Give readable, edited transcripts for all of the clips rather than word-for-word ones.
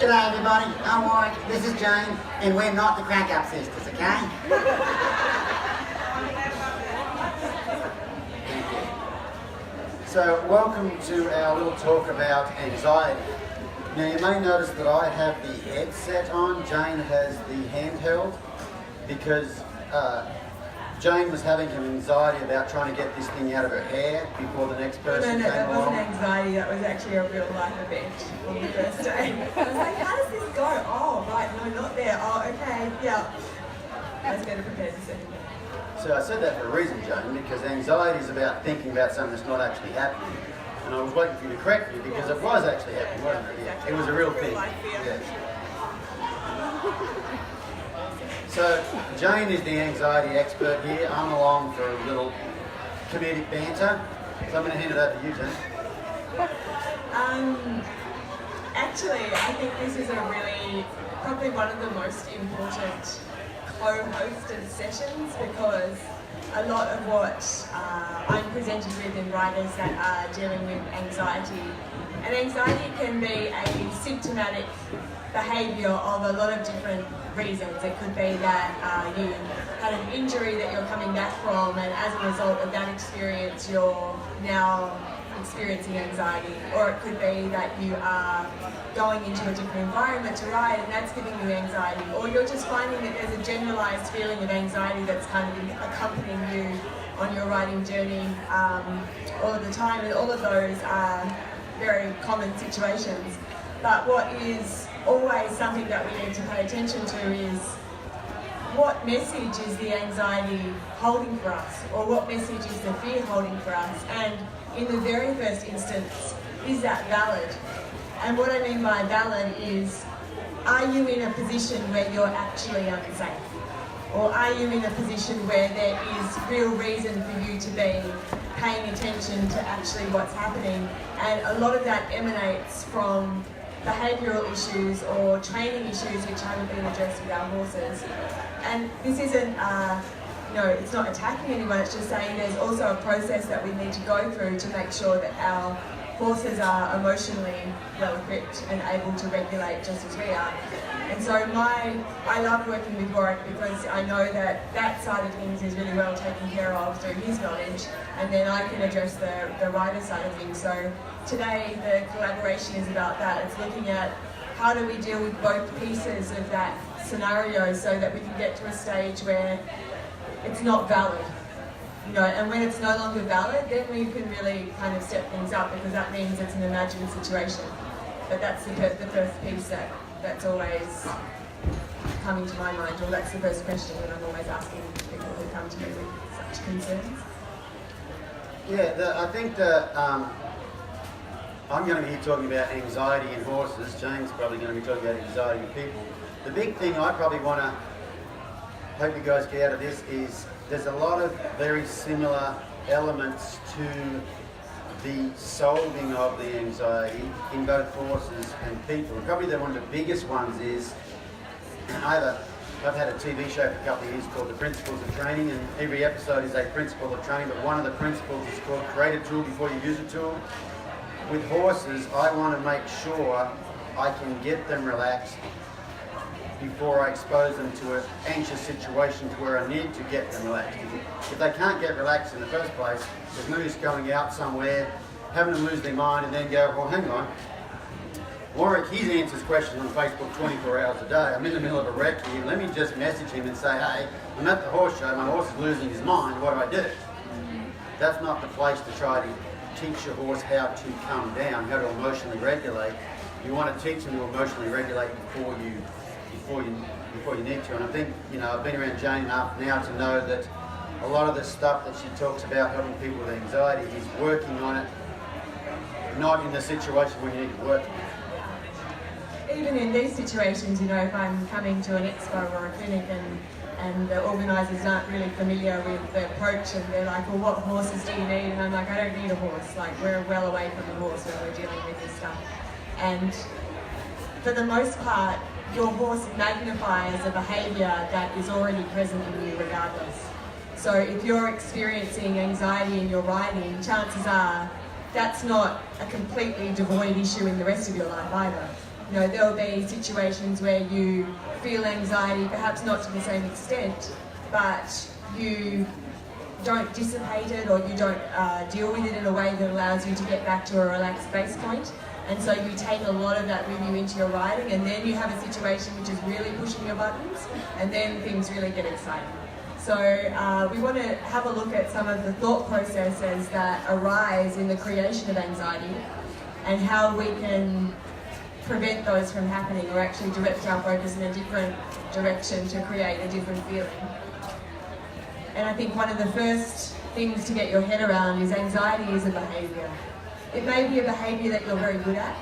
G'day everybody, I'm Warwick, this is Jane, and we're not the Crack Up Sisters, okay? So, welcome to our little talk about anxiety. Now you may notice that I have the headset on, Jane has the handheld, because Jane was having some anxiety about trying to get this thing out of her hair before the next person came that along. wasn't anxiety, that was actually a real life event on the first day. I was like, how does this go? Oh, right, no, not there. Oh, okay, yeah. I was better prepared to say that. So I said that for a reason, Jane, because anxiety is about thinking about something that's not actually happening. And I was waiting for you to correct me because it was actually happening, wasn't it? Yeah. It was a real thing. Yes. So Jane is the anxiety expert here. I'm along for a little comedic banter. So I'm going to hand it over to you, Jane. Actually, I think this is probably one of the most important co-hosted sessions, because a lot of what I'm presented with in writers that are dealing with anxiety, and anxiety can be a symptomatic behaviour of a lot of different reasons. It could be that you had an injury that you're coming back from, and as a result of that experience you're now experiencing anxiety, or it could be that you are going into a different environment to write and that's giving you anxiety, or you're just finding that there's a generalised feeling of anxiety that's kind of accompanying you on your writing journey all of the time, and all of those are very common situations. But what is always something that we need to pay attention to is what message is the anxiety holding for us, or what message is the fear holding for us, and in the very first instance, is that valid? And what I mean by valid is, are you in a position where you're actually unsafe? Or are you in a position where there is real reason for you to be paying attention to actually what's happening? And a lot of that emanates from behavioural issues or training issues which haven't been addressed with our horses. And this isn't, it's not attacking anyone, it's just saying there's also a process that we need to go through to make sure that our horses are emotionally well equipped and able to regulate just as we are. And so I love working with Warwick because I know that side of things is really well taken care of through his knowledge, and then I can address the writer side of things. So today the collaboration is about that. It's looking at how do we deal with both pieces of that scenario so that we can get to a stage where it's not valid. And when it's no longer valid, then we can really kind of step things up, because that means it's an imagined situation. But that's the first piece that's always coming to my mind, or that's the first question that I'm always asking people who come to me with such concerns. Yeah, I think that I'm going to be talking about anxiety in horses. Jane's probably going to be talking about anxiety in people. The big thing I probably want to hope you guys get out of this is there's a lot of very similar elements to the solving of the anxiety in both horses and people. And probably one of the biggest ones is, I've had a TV show for a couple of years called The Principles of Training, and every episode is a principle of training, but one of the principles is called create a tool before you use a tool. With horses, I want to make sure I can get them relaxed before I expose them to an anxious situation to where I need to get them relaxed. If they can't get relaxed in the first place, there's no use going out somewhere, having them lose their mind and then go, well, hang on. Warwick, he answers questions on Facebook 24 hours a day. I'm in the middle of a wreck here. Let me just message him and say, hey, I'm at the horse show, my horse is losing his mind, what do I do? That's not the place to try to teach your horse how to calm down, how to emotionally regulate. You want to teach them to emotionally regulate before you need to. And I think, I've been around Jane enough now to know that a lot of the stuff that she talks about helping people with anxiety is working on it, not in the situation where you need to work. Even in these situations, if I'm coming to an expo or a clinic and the organisers aren't really familiar with the approach, and they're like, well, what horses do you need? And I'm like, I don't need a horse. Like, we're well away from the horse when we're dealing with this stuff. And for the most part, your horse magnifies a behaviour that is already present in you regardless. So if you're experiencing anxiety in your riding, chances are that's not a completely devoid issue in the rest of your life either. You know, there'll be situations where you feel anxiety, perhaps not to the same extent, but you don't dissipate it, or you don't deal with it in a way that allows you to get back to a relaxed base point. And so you take a lot of that with you into your riding, and then you have a situation which is really pushing your buttons, and then things really get exciting. So we want to have a look at some of the thought processes that arise in the creation of anxiety, and how we can prevent those from happening, or actually direct our focus in a different direction to create a different feeling. And I think one of the first things to get your head around is anxiety is a behaviour. It may be a behaviour that you're very good at.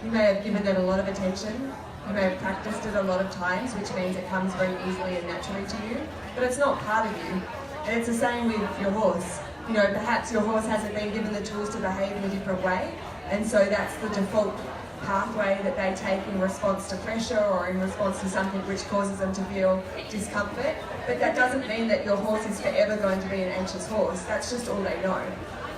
You may have given it a lot of attention. You may have practiced it a lot of times, which means it comes very easily and naturally to you. But it's not part of you. And it's the same with your horse. You know, perhaps your horse hasn't been given the tools to behave in a different way, and so that's the default pathway that they take in response to pressure or in response to something which causes them to feel discomfort. But that doesn't mean that your horse is forever going to be an anxious horse. That's just all they know.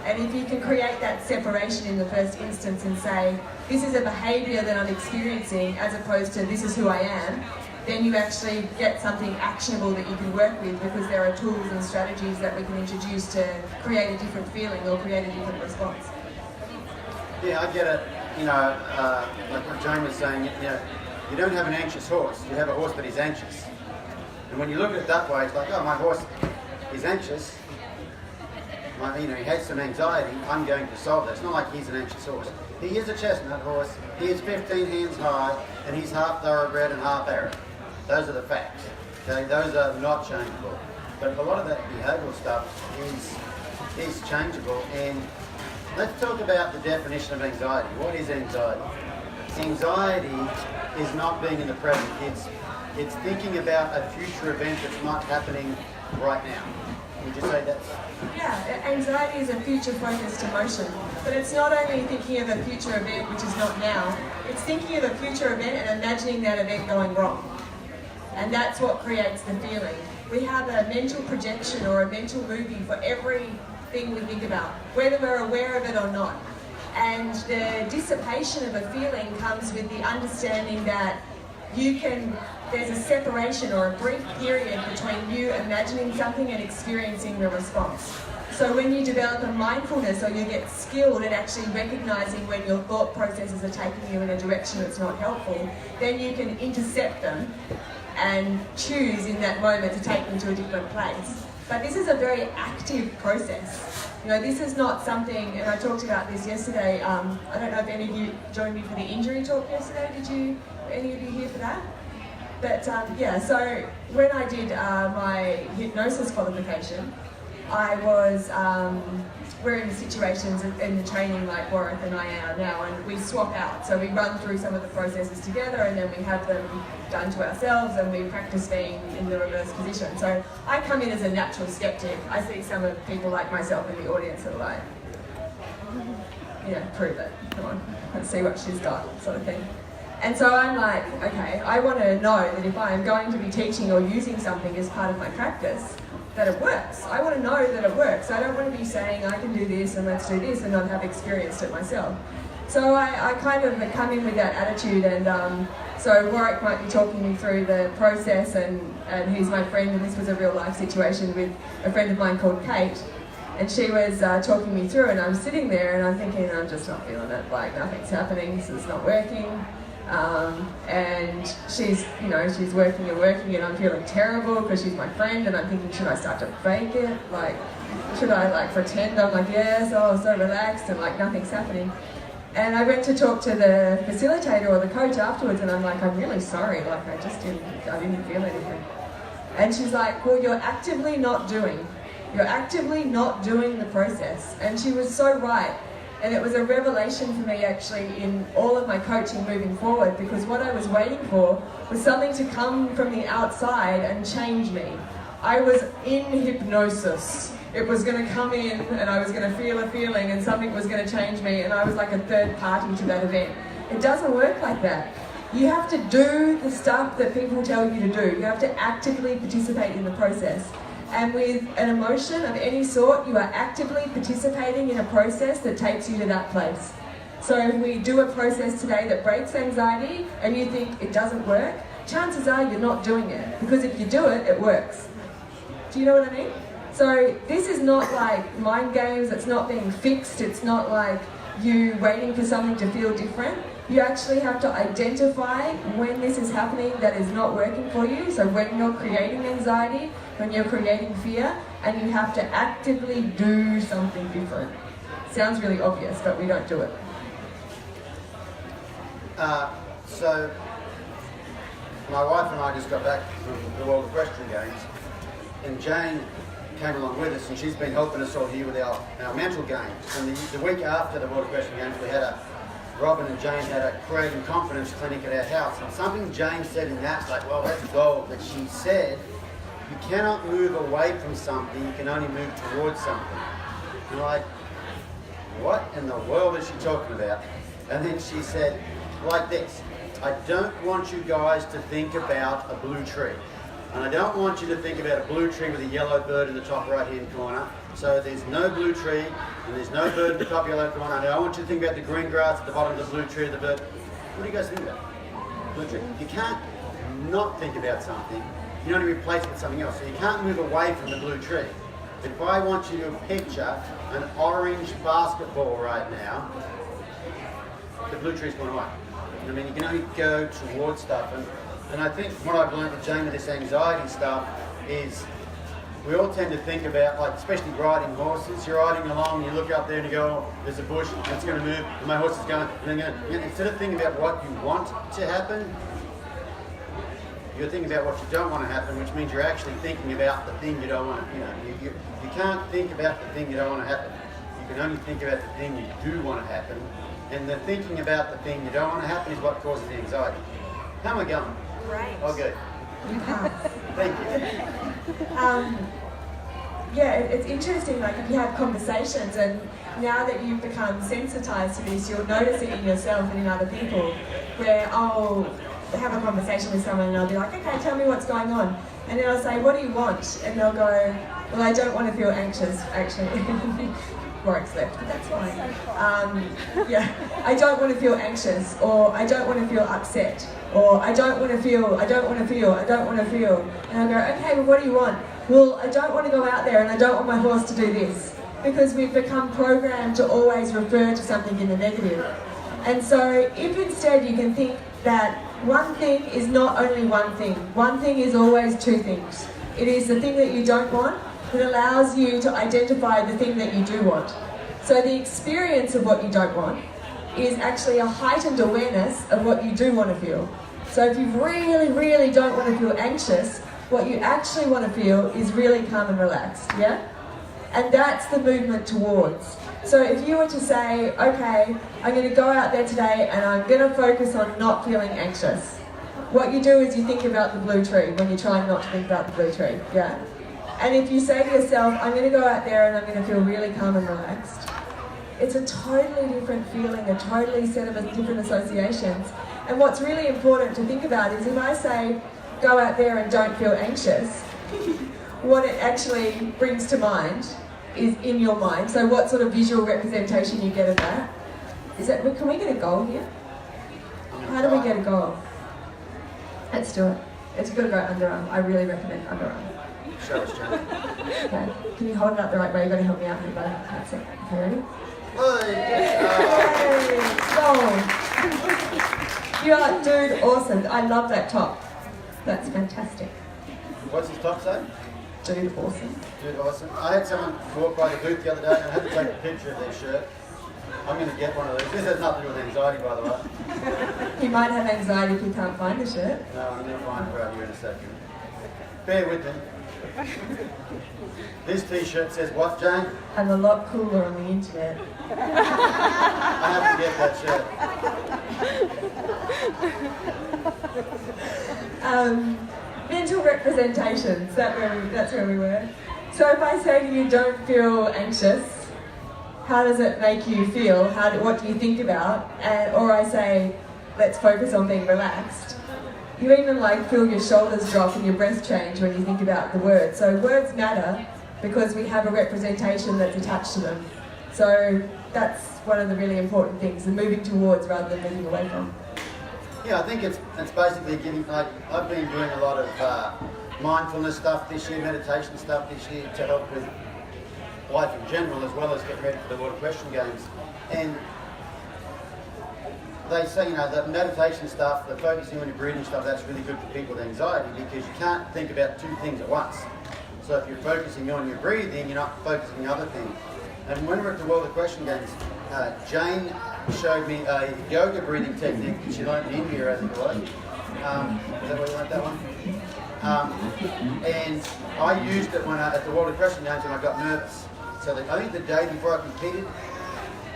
And if you can create that separation in the first instance and say, this is a behaviour that I'm experiencing as opposed to this is who I am, then you actually get something actionable that you can work with, because there are tools and strategies that we can introduce to create a different feeling or create a different response. Yeah, I get it. You know, like what Jane was saying, you know, you don't have an anxious horse, you have a horse that is anxious. And when you look at it that way, it's like, oh, my horse is anxious. You know, he has some anxiety, I'm going to solve that. It's not like he's an anxious horse. He is a chestnut horse, he is 15 hands high, and he's half thoroughbred and half Arab. Those are the facts. Okay? Those are not changeable. But a lot of that behavioural stuff is changeable. And let's talk about the definition of anxiety. What is anxiety? Anxiety is not being in the present. It's thinking about a future event that's not happening right now. Would you say that's... Yeah, anxiety is a future-focused emotion, but it's not only thinking of a future event which is not now, it's thinking of a future event and imagining that event going wrong. And that's what creates the feeling. We have a mental projection or a mental movie for everything we think about, whether we're aware of it or not. And the dissipation of a feeling comes with the understanding that there's a separation or a brief period between you imagining something and experiencing the response. So when you develop a mindfulness, or you get skilled at actually recognizing when your thought processes are taking you in a direction that's not helpful, then you can intercept them and choose in that moment to take them to a different place. But this is a very active process. You know, this is not something, and I talked about this yesterday, I don't know if any of you joined me for the injury talk yesterday, any of you here for that? But yeah, so when I did my hypnosis qualification, I was, we're in situations in the training like Warwick and I are now, and we swap out. So we run through some of the processes together, and then we have them done to ourselves, and we practice being in the reverse position. So I come in as a natural skeptic. I see some of people like myself in the audience that are like, yeah, prove it, come on, let's see what she's got, sort of thing. And so I'm like, okay, I want to know that if I am going to be teaching or using something as part of my practice, that it works. I want to know that it works. I don't want to be saying I can do this and let's do this and not have experienced it myself. So I kind of come in with that attitude, and so Warwick might be talking me through the process, and he's my friend, and this was a real life situation with a friend of mine called Kate. And she was talking me through, and I'm sitting there and I'm thinking, I'm just not feeling it, like nothing's happening, this is not working. And she's working and I'm feeling terrible because she's my friend, and I'm thinking, should I start to fake it? Like, should I pretend I'm like, yes, oh, so relaxed, and like nothing's happening? And I went to talk to the facilitator or the coach afterwards, and I'm like, I'm really sorry, like I didn't feel anything. And she's like, well, you're actively not doing the process. And she was so right. And it was a revelation for me actually in all of my coaching moving forward, because what I was waiting for was something to come from the outside and change me. I was in hypnosis. It was going to come in and I was going to feel a feeling and something was going to change me, and I was like a third party to that event. It doesn't work like that. You have to do the stuff that people tell you to do. You have to actively participate in the process. And with an emotion of any sort, you are actively participating in a process that takes you to that place. So if we do a process today that breaks anxiety and you think it doesn't work, chances are you're not doing it, because if you do it, it works. Do you know what I mean? So this is not like mind games, it's not being fixed, it's not like you waiting for something to feel different. You actually have to identify when this is happening that is not working for you. So when you're creating anxiety, when you're creating fear, and you have to actively do something different. Sounds really obvious, but we don't do it. So my wife and I just got back from the World Equestrian Games, and Jane came along with us, and she's been helping us all here with our mental games. And the week after the World Equestrian Games, we had Robin and Jane had a creating confidence clinic at our house, and something Jane said in that's like, well, that's gold, but she said, you cannot move away from something, you can only move towards something. And I'm like, what in the world is she talking about? And then she said, like this, I don't want you guys to think about a blue tree. And I don't want you to think about a blue tree with a yellow bird in the top right-hand corner. So there's no blue tree, and there's no bird in the top yellow corner. And I want you to think about the green grass at the bottom of the blue tree, the bird. What do you guys think about? Blue tree. You can't not think about something. You only replace it with something else. So you can't move away from the blue tree. If I want you to picture an orange basketball right now, the blue tree's gone away. I mean, you can only go towards stuff. And I think what I've learned with Jane with this anxiety stuff is we all tend to think about, like, especially riding horses. You're riding along, you look up there and you go, oh, there's a bush, and it's going to move, and my horse is going, and then instead of thinking about what you want to happen, you're thinking about what you don't want to happen, which means you're actually thinking about the thing you don't want to, you can't think about the thing you don't want to happen. You can only think about the thing you do want to happen, and the thinking about the thing you don't want to happen is what causes the anxiety. How am I going? Right. Oh, good. Thank you. Yeah, it's interesting, like if you have conversations, and now that you've become sensitized to this, you'll notice it in yourself and in other people, where I'll have a conversation with someone and I'll be like, okay, tell me what's going on. And then I'll say, what do you want? And they'll go, well, I don't want to feel anxious, actually. Warwick's left, but that's fine. Yeah, I don't want to feel anxious, or I don't want to feel upset, or I don't want to feel. And I go, okay, well, what do you want? Well, I don't want to go out there, and I don't want my horse to do this, because we've become programmed to always refer to something in the negative. And so if instead you can think that one thing is not only one thing is always two things. It is the thing that you don't want, that allows you to identify the thing that you do want. So the experience of what you don't want is actually a heightened awareness of what you do want to feel. So if you really, really don't want to feel anxious, what you actually want to feel is really calm and relaxed, yeah? And that's the movement towards. So if you were to say, okay, I'm going to go out there today and I'm going to focus on not feeling anxious. What you do is you think about the blue tree when you're trying not to think about the blue tree, yeah? And if you say to yourself, I'm going to go out there and I'm going to feel really calm and relaxed, it's a totally different feeling, a totally set of different associations. And what's really important to think about is if I say, go out there and don't feel anxious, what it actually brings to mind is in your mind. So what sort of visual representation you get of that? Is that, can we get a goal here? How do we get a goal? Let's do it. It's got to go underarm. I really recommend underarm. Show us, John. Okay. Can you hold it up the right way? You've got to help me out here, buddy. That's it. Okay, ready? Goal. You are, dude, awesome. I love that top. That's fantastic. What's his top say? Dude, awesome. Dude, awesome. I had someone walk by the booth the other day and I had to take a picture of their shirt. I'm going to get one of those. This has nothing to do with anxiety, by the way. He might have anxiety if he can't find the shirt. No, I'm going to find it out here in a second. Bear with me. This t-shirt says what, Jane? I'm a lot cooler on the internet. I have to get that shirt. Mental representations, that's where we were. So if I say to you, don't feel anxious, how does it make you feel? What do you think about? Or I say, let's focus on being relaxed. You even feel your shoulders drop and your breath change when you think about the words. So words matter because we have a representation that's attached to them. So that's one of the really important things, and moving towards rather than moving away from. Yeah, I think it's basically giving, like, I've been doing a lot of mindfulness stuff this year, meditation stuff this year to help with life in general, as well as getting ready for the water question games. And they say, you know, the meditation stuff, the focusing on your breathing stuff, that's really good for people with anxiety because you can't think about two things at once. So if you're focusing on your breathing, you're not focusing on other things. And when we were at the World of Question Games, Jane showed me a yoga breathing technique that she learned in India, I think it was. Is that where you learned that one? And I used it when at the World of Question Games when I got nervous. So I think the day before I competed,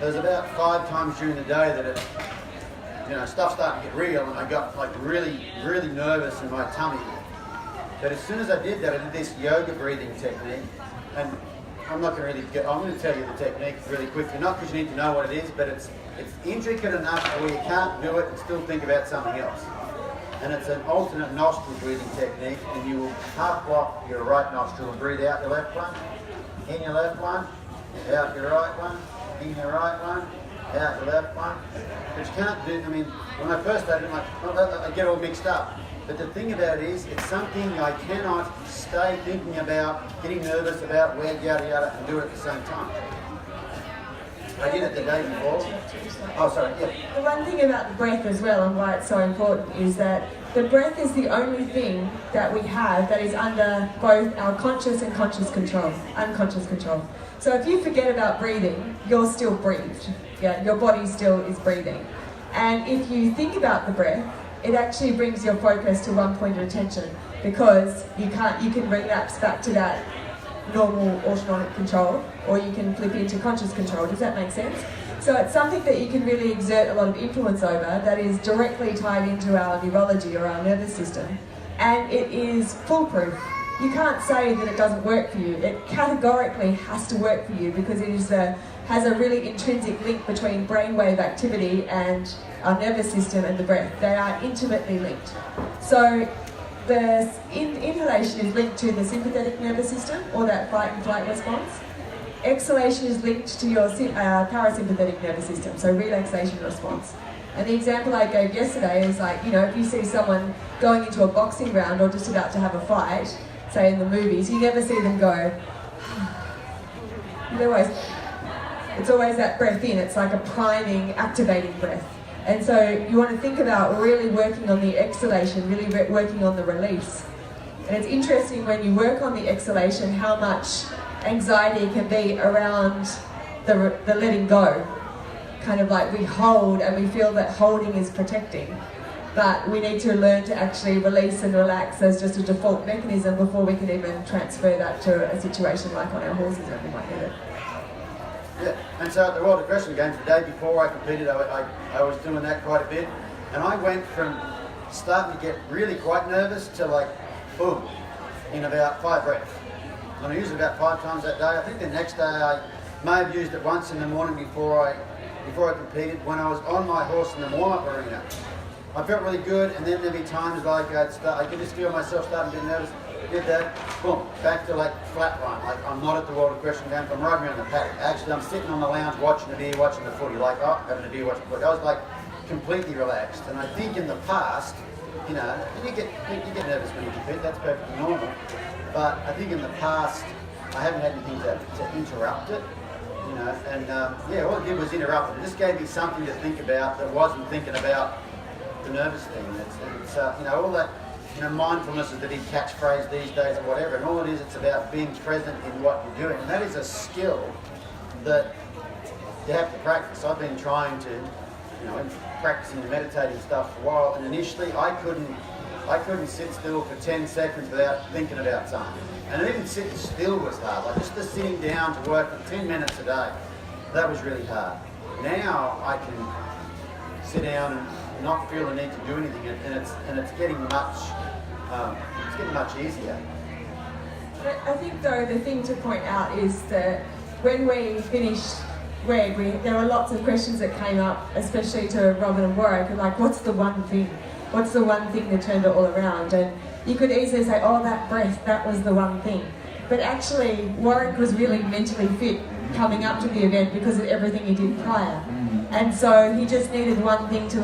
there was about 5 times during the day that it, you know, stuff started to get real, and I got like really, really nervous in my tummy. But as soon as I did that, I did this yoga breathing technique, and I'm not going to really I'm going to tell you the technique really quickly, not because you need to know what it is, but it's intricate enough where you can't do it and still think about something else. And it's an alternate nostril breathing technique, and you will half block your right nostril and breathe out your left one, in your left one, out your right one, in your right one, out your left one. But you can't do, I mean, when I first started, I get all mixed up. But the thing about it is, it's something I cannot stay thinking about, getting nervous about, where, yada yada, and do it at the same time. I did it the day before. Oh, sorry, yeah. The one thing about the breath as well, and why it's so important, is that the breath is the only thing that we have that is under both our conscious and unconscious control. So if you forget about breathing, you're still breathed. Yeah, your body still is breathing. And if you think about the breath, it actually brings your focus to one point of attention, because you can relapse back to that normal autonomic control, or you can flip into conscious control. Does that make sense? So it's something that you can really exert a lot of influence over, that is directly tied into our neurology or our nervous system, and it is foolproof. You can't say that it doesn't work for you. It categorically has to work for you, because it has a really intrinsic link between brainwave activity and our nervous system and the breath. They are intimately linked. So the inhalation is linked to the sympathetic nervous system, or that fight and flight response. Exhalation is linked to your parasympathetic nervous system, so relaxation response. And the example I gave yesterday is like, you know, if you see someone going into a boxing round or just about to have a fight, say in the movies, you never see them go. It's always that breath in. It's like a priming, activating breath. And so you want to think about really working on the exhalation, really working on the release. And it's interesting when you work on the exhalation how much anxiety can be around the letting go. Kind of like we hold and we feel that holding is protecting. But we need to learn to actually release and relax as just a default mechanism before we can even transfer that to a situation like on our horses when we might need it. Yeah, and so at the World of Question Games, the day before I competed, I was doing that quite a bit. And I went from starting to get really quite nervous to like, boom, in about 5 breaths. And I used it about 5 times that day. I think the next day I may have used it once in the morning before I competed, when I was on my horse in the warm-up arena. I felt really good, and then there'd be times like I could just feel myself starting to get nervous. Did that, boom, back to like flat line. Like I'm not at the World of Question Games, I'm riding around the paddock. Actually, I'm sitting on the lounge watching the deer, watching the footy. Like, oh, having a deer, watching the footy. I was like completely relaxed. And I think in the past, you know, you get nervous when you compete. That's perfectly normal. But I think in the past, I haven't had anything to interrupt it. You know, and yeah, all it did was interrupt it. It just gave me something to think about that wasn't thinking about the nervous thing. It's you know, all that, you know, mindfulness is the big catchphrase these days or whatever, and all it is, it's about being present in what you're doing. And that is a skill that you have to practice. I've been trying to, you know, practicing the meditating stuff for a while, and initially I couldn't sit still for 10 seconds without thinking about something. And even sitting still was hard. Like just the sitting down to work for 10 minutes a day, that was really hard. Now I can sit down and not feel the need to do anything, and it's getting much easier. I think though the thing to point out is that when we finished WEG, there were lots of questions that came up, especially to Robin and Warwick, like what's the one thing? What's the one thing that turned it all around? And you could easily say, oh, that breath, that was the one thing. But actually, Warwick was really mentally fit coming up to the event because of everything he did prior. And so he just needed one thing to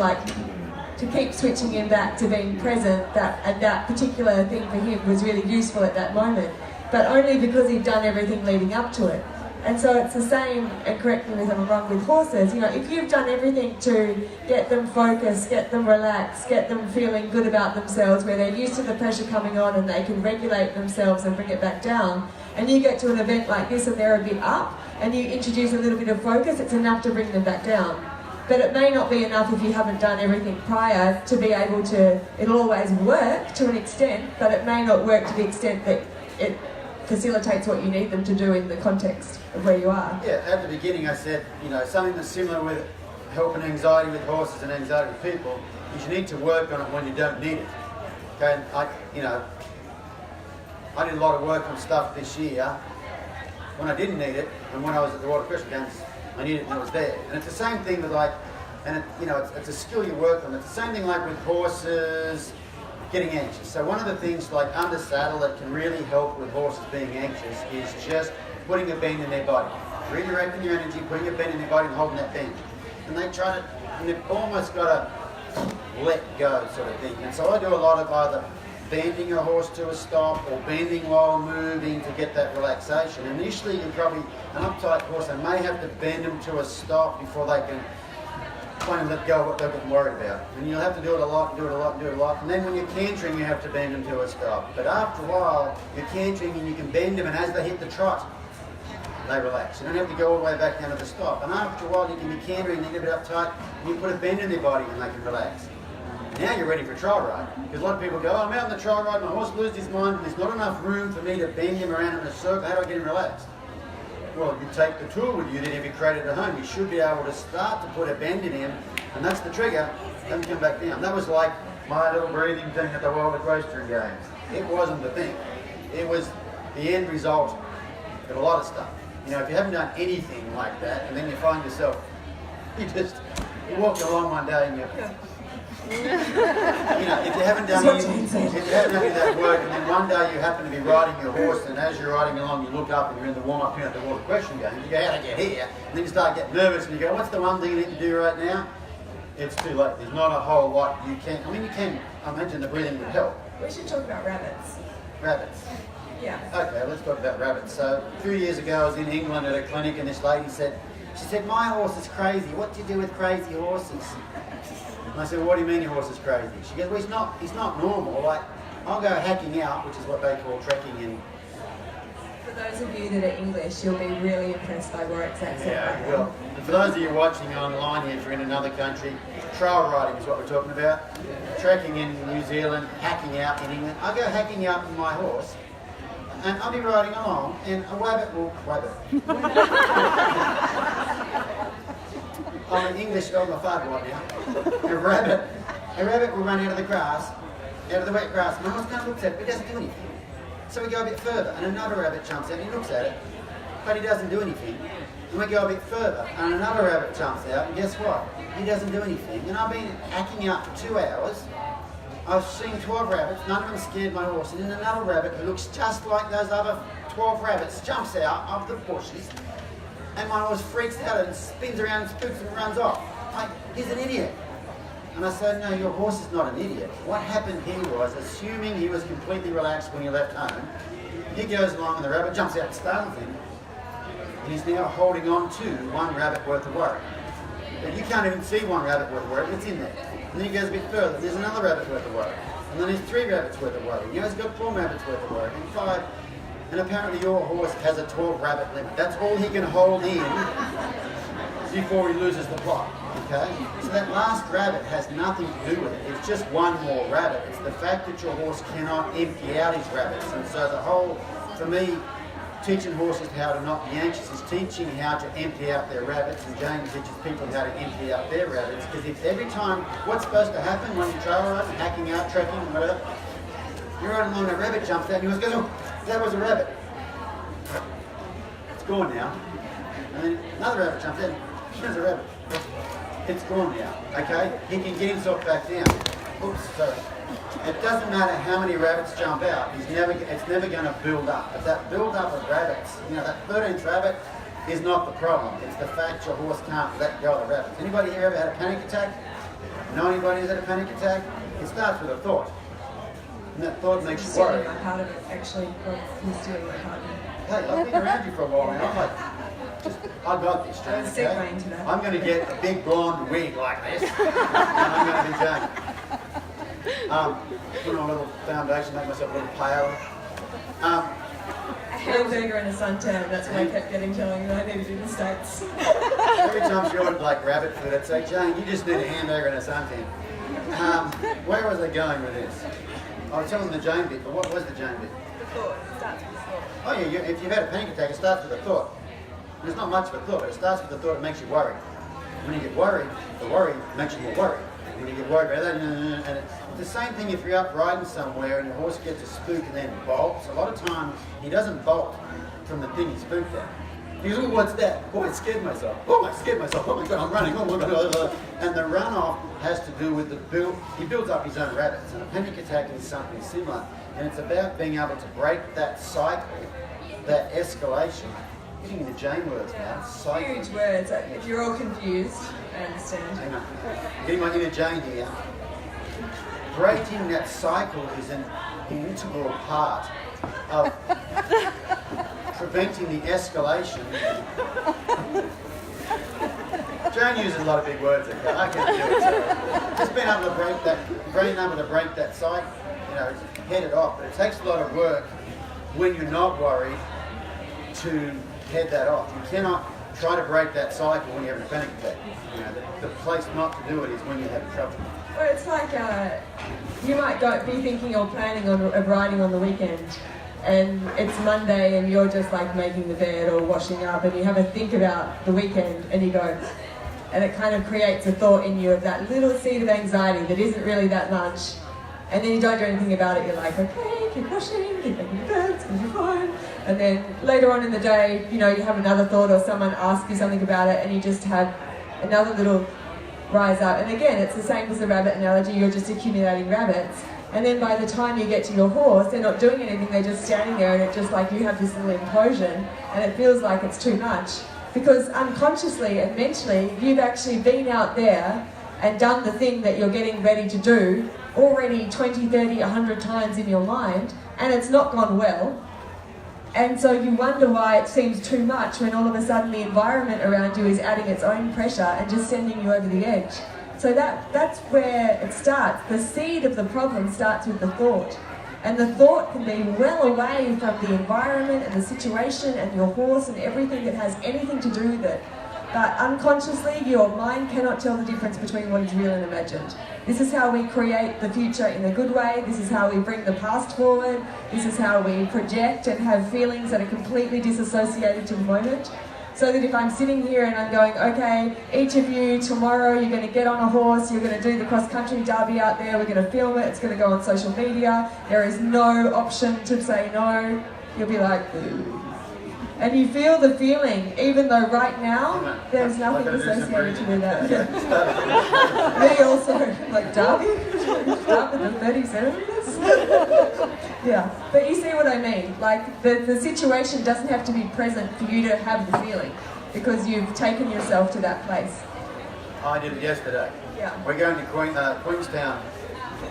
keep switching him back to being present, and that particular thing for him was really useful at that moment, but only because he'd done everything leading up to it. And so it's the same, and correct me if I'm wrong, with horses. If you've done everything to get them focused, get them relaxed, get them feeling good about themselves, where they're used to the pressure coming on and they can regulate themselves and bring it back down, and you get to an event like this and they're a bit up, and you introduce a little bit of focus, it's enough to bring them back down. But it may not be enough if you haven't done everything prior to be able to, it'll always work to an extent, but it may not work to the extent that it facilitates what you need them to do in the context of where you are. Yeah, at the beginning I said, something that's similar with helping anxiety with horses and anxiety with people is you need to work on it when you don't need it. Okay, I did a lot of work on stuff this year when I didn't need it, and when I was at the Warwick Schiller Games, I needed it and it was there. And it's the same thing with it's a skill you work on. It's the same thing like with horses getting anxious. So one of the things like under saddle that can really help with horses being anxious is just putting a bend in their body. Redirecting your energy, putting a bend in their body and holding that bend. And they've almost got to let go sort of thing. And so I do a lot of either bending your horse to a stop or bending while moving to get that relaxation. Initially, you're probably an uptight horse, they may have to bend them to a stop before they can finally let go of what they're getting worried about. And you'll have to do it a lot, do it a lot, do it a lot. And then when you're cantering, you have to bend them to a stop. But after a while, you're cantering and you can bend them, and as they hit the trot, they relax. You don't have to go all the way back down to the stop. And after a while, you can be cantering and they're a bit uptight, and you put a bend in their body and they can relax. Now you're ready for a trial ride. Because a lot of people go, I'm out on the trial ride, my horse loses his mind, and there's not enough room for me to bend him around in a circle. How do I get him relaxed? Well, you take the tool with you that if you created at home, you should be able to start to put a bend in him, and that's the trigger, then come back down. That was like my little breathing thing at the Warwick Schiller Games. It wasn't the thing. It was the end result of a lot of stuff. If you haven't done anything like that, and then you find yourself, you're walking along one day and if you haven't done any of that work, and then one day you happen to be riding your horse, and as you're riding along, you look up and you're in the warm-up period at the Warwick Schiller Games, you go, how to get here? And then you start getting nervous and you go, what's the one thing you need to do right now? It's too late. There's not a whole lot you can. You can. I imagine the breathing would help. We should talk about rabbits. Rabbits. Yeah. Okay, let's talk about rabbits. So a few years ago, I was in England at a clinic, and this lady said, my horse is crazy. What do you do with crazy horses? And I said, well, what do you mean your horse is crazy? She goes, well, he's not normal. Like, I'll go hacking out, which is what they call trekking in. For those of you that are English, you'll be really impressed by Warwick's accent. Yeah, well, and for those of you watching online here, if you're in another country, trail riding is what we're talking about. Trekking in New Zealand, hacking out in England. I go hacking out with my horse, and I'll be riding along, and a rabbit will... I'm an English girl, my father right now. A rabbit will run out of the grass, out of the wet grass. My horse kind of looks at it, but he doesn't do anything. So we go a bit further, and another rabbit jumps out, and he looks at it, but he doesn't do anything. And we go a bit further, and another rabbit jumps out, and guess what? He doesn't do anything. And I've been hacking out for 2 hours. I've seen 12 rabbits, none of them scared my horse, and then another rabbit who looks just like those other 12 rabbits jumps out of the bushes, and my horse freaks out and spins around and spooks and runs off. Like, he's an idiot. And I said, no, your horse is not an idiot. What happened here was, assuming he was completely relaxed when he left home, he goes along and the rabbit jumps out and startles him. And he's now holding on to 1 rabbit worth of worry. But you can't even see 1 rabbit worth of worry, it's in there. And then he goes a bit further, there's another rabbit worth of worry. And then there's 3 rabbits worth of worry. He's got 4 rabbits worth of worry, and 5. And apparently your horse has a 12 rabbit limit. That's all he can hold in before he loses the plot. Okay? So that last rabbit has nothing to do with it. It's just 1 more rabbit. It's the fact that your horse cannot empty out his rabbits. And so the whole, for me, teaching horses how to not be anxious is teaching how to empty out their rabbits, and James teaches people how to empty out their rabbits. Because if every time, what's supposed to happen when you trail riding, hacking out, trekking, whatever, you're riding along and a rabbit jumps out and you just go, oh, that was a rabbit. It's gone now. And then another rabbit jumps in. There's a rabbit. It's gone now. Okay? He can get himself back down. Oops, sorry. It doesn't matter how many rabbits jump out. It's never going to build up. But that build up of rabbits, that 13th rabbit, is not the problem. It's the fact your horse can't let go of the rabbits. Anybody here ever had a panic attack? Know anybody who's had a panic attack? It starts with a thought. And that thought makes you worry. My part of it, actually, he's stealing my part of it. Hey, I've been around you for a while now. I'm like, I got this, Jane. Okay? I'm going to get a big blonde wig like this. And I'm going to be Jane. Put on a little foundation, make myself a little pale. A hamburger and a suntan, that's why I kept getting telling that I needed in the States. Every time she ordered like rabbit food, I'd say, Jane, you just need a hamburger and a suntan. Where was I going with this? I was telling the Jane bit, but what was the Jane bit? The thought, it starts with the thought. Oh yeah, if you've had a panic attack, it starts with a thought. There's not much of a thought, but it starts with the thought that makes you worried. When you get worried, the worry makes you more worried. When you get worried about that, and it's the same thing if you're up riding somewhere and your horse gets a spook and then bolts. A lot of times, he doesn't bolt from the thing he spooked at. He goes, oh, what's that? Oh, I scared myself. Oh, I scared myself. Oh my God, I'm running. Oh my God. And the runoff has to do with he builds up his own rabbits. And a panic attack is something similar. And it's about being able to break that cycle, that escalation. Getting into Jane words now. Cycle. Huge words. If you're all confused, I understand. Hang on. Getting my inner Jane here. Breaking that cycle is an integral part of preventing the escalation. Jane uses a lot of big words. I can't do it. So just being able to break that cycle, head it off. But it takes a lot of work when you're not worried to head that off. You cannot try to break that cycle when you're having a panic attack. The place not to do it is when you're having trouble. Well, it's like you might be thinking or planning on riding on the weekend, and it's Monday and you're just like making the bed or washing up, and you have a think about the weekend and you go, and it kind of creates a thought in you of that little seed of anxiety that isn't really that much, and then you don't do anything about it. You're like, okay, keep washing, keep making the bed, it's going to be fine. And then later on in the day, you have another thought or someone asks you something about it and you just have another little rise up. And again, it's the same as the rabbit analogy, you're just accumulating rabbits. And then by the time you get to your horse, they're not doing anything, they're just standing there, and it's just like you have this little implosion and it feels like it's too much. Because unconsciously and mentally, you've actually been out there and done the thing that you're getting ready to do already 20, 30, 100 times in your mind, and it's not gone well. And so you wonder why it seems too much when all of a sudden the environment around you is adding its own pressure and just sending you over the edge. So that's where it starts. The seed of the problem starts with the thought. And the thought can be well away from the environment and the situation and your horse and everything that has anything to do with it. But unconsciously, your mind cannot tell the difference between what is real and imagined. This is how we create the future in a good way. This is how we bring the past forward. This is how we project and have feelings that are completely disassociated to the moment. So that if I'm sitting here and I'm going, okay, each of you tomorrow you're going to get on a horse, you're going to do the cross-country derby out there, we're going to film it, it's going to go on social media, there is no option to say no, you'll be like, ooh. And you feel the feeling, even though right now there's nothing associated to that. Me also, like derby? Start with the 30 centimeters? Yeah, but you see what I mean. Like the situation doesn't have to be present for you to have the feeling, because you've taken yourself to that place. I did it yesterday. Yeah. We're going to Queenstown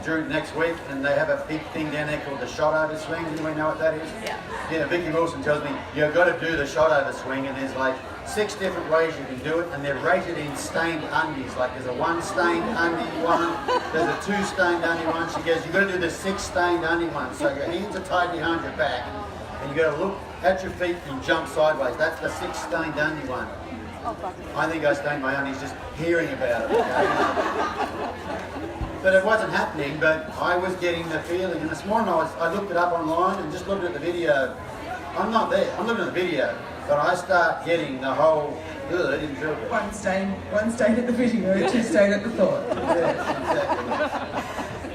during next week, and they have a big thing down there called the shot over swing. Anybody know what that is? Yeah. Yeah, Vicky Wilson tells me you've got to do the shot over swing, and there's like 6 different ways you can do it, and they're rated in stained undies. Like there's a 1 stained undie one, there's a 2 stained undie one. She goes, you've got to do the 6 stained undie one. So your hands are tied behind your back, and you've got to look at your feet and jump sideways. That's the 6 stained undie one. I think I stained my undies just hearing about it. Okay? But it wasn't happening, but I was getting the feeling. And this morning I looked it up online and just looked at the video. I'm not there, I'm looking at the video, but I start getting the whole, I didn't feel good. One stayed at the video, 2 stayed at the thought. Yeah,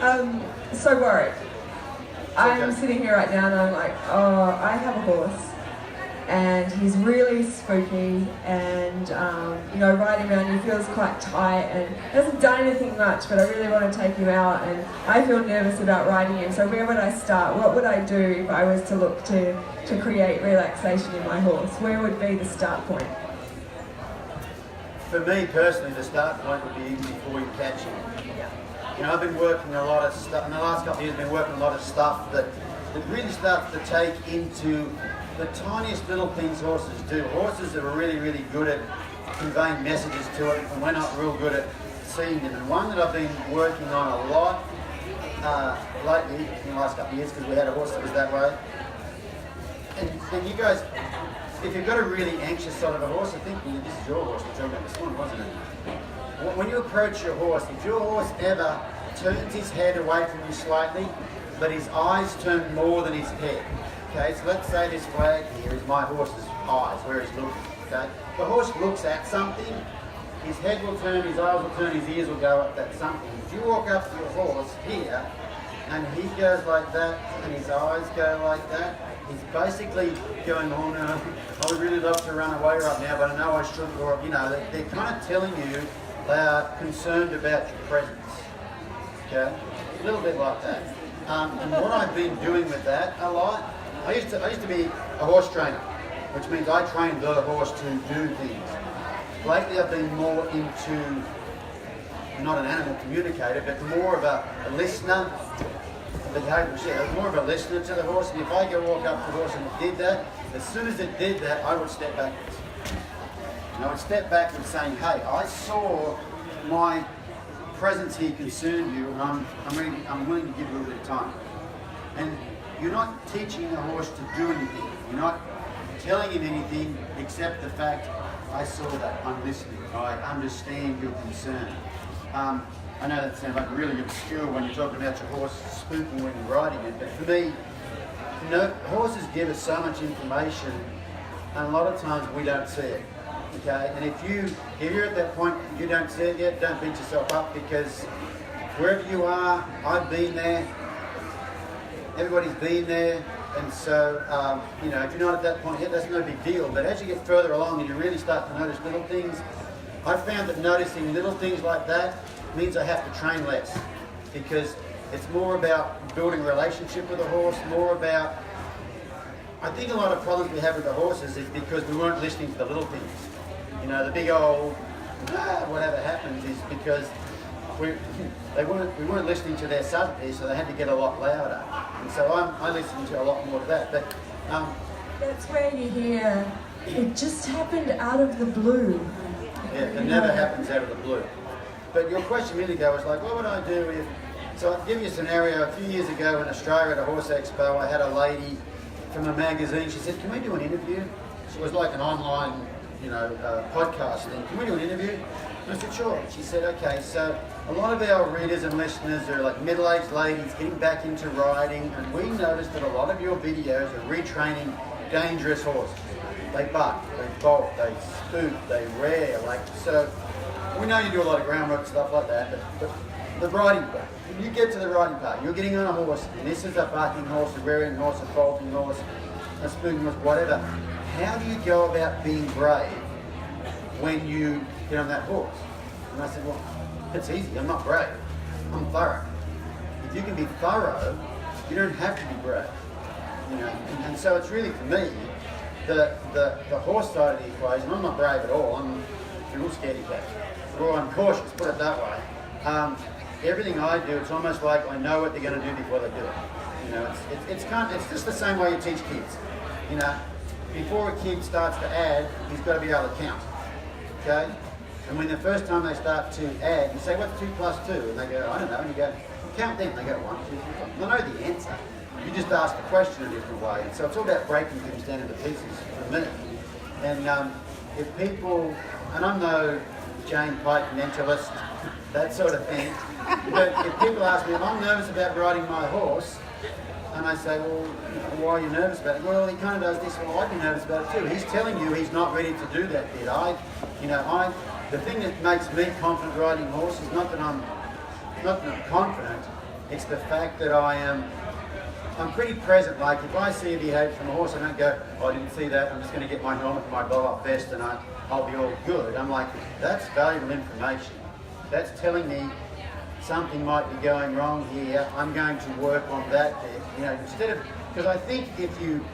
exactly. So worried. I'm Okay. sitting here right now and I'm like, oh, I have a horse. and he's really spooky, and riding around he feels quite tight and hasn't done anything much, but I really want to take him out, and I feel nervous about riding him. So where would I start? What would I do if I was to look to create relaxation in my horse? Where would be the start point? For me personally, the start point would be even before you catch him. I've been working a lot of stuff, in the last couple of years I've been working a lot of stuff that really starts to take into the tiniest little things horses do. Horses are really, really good at conveying messages to it, and we're not real good at seeing them. And one that I've been working on a lot lately, in the last couple of years, because we had a horse that was that way. And you guys, if you've got a really anxious sort of a horse, I think this is your horse we're talking about this one, wasn't it? When you approach your horse, if your horse ever turns his head away from you slightly, but his eyes turn more than his head, okay, so let's say this flag here is my horse's eyes, where he's looking, okay? The horse looks at something, his head will turn, his eyes will turn, his ears will go up at something. If you walk up to your horse here, and he goes like that, and his eyes go like that, he's basically going, oh no, I would really love to run away right now, but I know I shouldn't, or, they're kind of telling you they are concerned about your presence, okay? A little bit like that. And what I've been doing with that a lot, I used to be a horse trainer, which means I trained the horse to do things. Lately I've been more into, not an animal communicator, but more of a listener, more of a listener to the horse. And if I go walk up to the horse and it did that, as soon as it did that, I would step backwards. And I would step backwards saying, hey, I saw my presence here concerned you, and I'm willing to give you a little bit of time. And you're not teaching the horse to do anything. You're not telling him anything except the fact, I saw that, I'm listening, I understand your concern. I know that sounds like really obscure when you're talking about your horse spooking when you're riding it, but for me, horses give us so much information, and a lot of times we don't see it. Okay, and if you're at that point you don't see it yet, don't beat yourself up, because wherever you are, I've been there, everybody's been there, and so if you're not at that point yet, that's no big deal. But as you get further along and you really start to notice little things, I found that noticing little things like that means I have to train less, because it's more about building a relationship with a horse, more about, I think a lot of problems we have with the horses is because we weren't listening to the little things. The big old, whatever happens is because we weren't listening to their subtlety, so they had to get a lot louder. And so I listen to a lot more of that. But that's where you hear, it just happened out of the blue. Yeah, it never happens out of the blue. But your question really was like, what would I do if, so I'll give you a scenario. A few years ago in Australia at a horse expo, I had a lady from a magazine. She said, can we do an interview? So it was like an online podcast thing. Can we do an interview? And I said, sure. She said, okay, so a lot of our readers and listeners are like middle-aged ladies getting back into riding, and we noticed that a lot of your videos are retraining dangerous horses. They buck, they bolt, they spook, they rear, so we know you do a lot of groundwork, stuff like that, but the riding part, when you get to the riding part, you're getting on a horse, and this is a bucking horse, a rearing horse, a bolting horse, a spooking horse, whatever. How do you go about being brave when you get on that horse? And I said, well, it's easy. I'm not brave. I'm thorough. If you can be thorough, you don't have to be brave. And so it's really, for me, the horse side of the equation. I'm not brave at all. I'm a real scaredy cat. Well, I'm cautious, put it that way. Everything I do, it's almost like I know what they're going to do before they do it. It's just the same way you teach kids. Before a kid starts to add, he's got to be able to count. Okay? And when the first time they start to add, you say, what's 2 + 2? And they go, I don't know. And you go, count them. They go, 1, 2, 3, 4. I know the answer. You just ask the question a different way. And so it's all about breaking things down into pieces for a minute. And if people, and I'm no Jane Pike mentalist, that sort of thing, but if people ask me if I'm nervous about riding my horse, and I say, well, why are you nervous about it? Well, he kind of does this. Well, I'd be nervous about it too. He's telling you he's not ready to do that bit. The thing that makes me confident riding horse is not that I'm confident. It's the fact that I am I'm pretty present. Like if I see a behaviour from a horse, I don't go, oh, I didn't see that, I'm just going to get my helmet and my blow-up vest and I'll be all good. I'm like, that's valuable information. That's telling me something might be going wrong here. I'm going to work on that bit. You know, instead of, because I think if you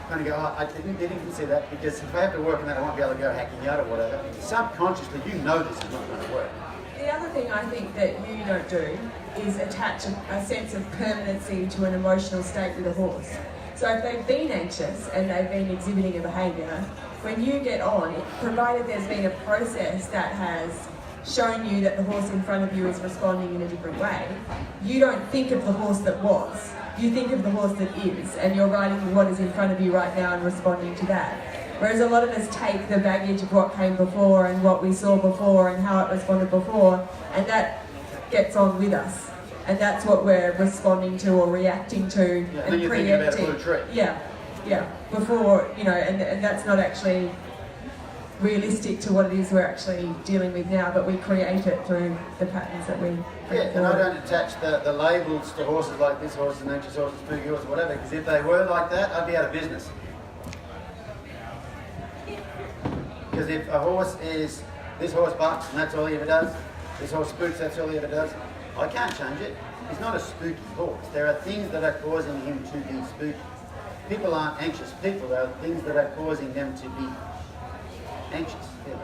kind of go, oh, I didn't see that, because if I have to work on that, I won't be able to go hacking out or whatever. Subconsciously, you know this is not going to work. The other thing I think that you don't do is attach a sense of permanency to an emotional state with a horse. So if they've been anxious and they've been exhibiting a behaviour, when you get on, provided there's been a process that has shown you that the horse in front of you is responding in a different way, you don't think of the horse that was, you think of the horse that is, and you're riding what is in front of you right now and responding to that. Whereas a lot of us take the baggage of what came before and what we saw before and how it responded before, and that gets on with us. And that's what we're responding to or reacting to, yeah, and preempting. Yeah. Before, you know, and that's not actually realistic to what it is we're actually dealing with now, but we create it through the patterns that we Yeah, and I don't attach the labels to horses like this horse is an anxious horse, a spooky horse, whatever, because if they were like that, I'd be out of business. Because if a horse is, this horse barks and that's all he ever does, this horse spooks, that's all he ever does, I can't change it. He's not a spooky horse. There are things that are causing him to be spooky. People aren't anxious people, there are things that are causing them to be anxious. Yeah.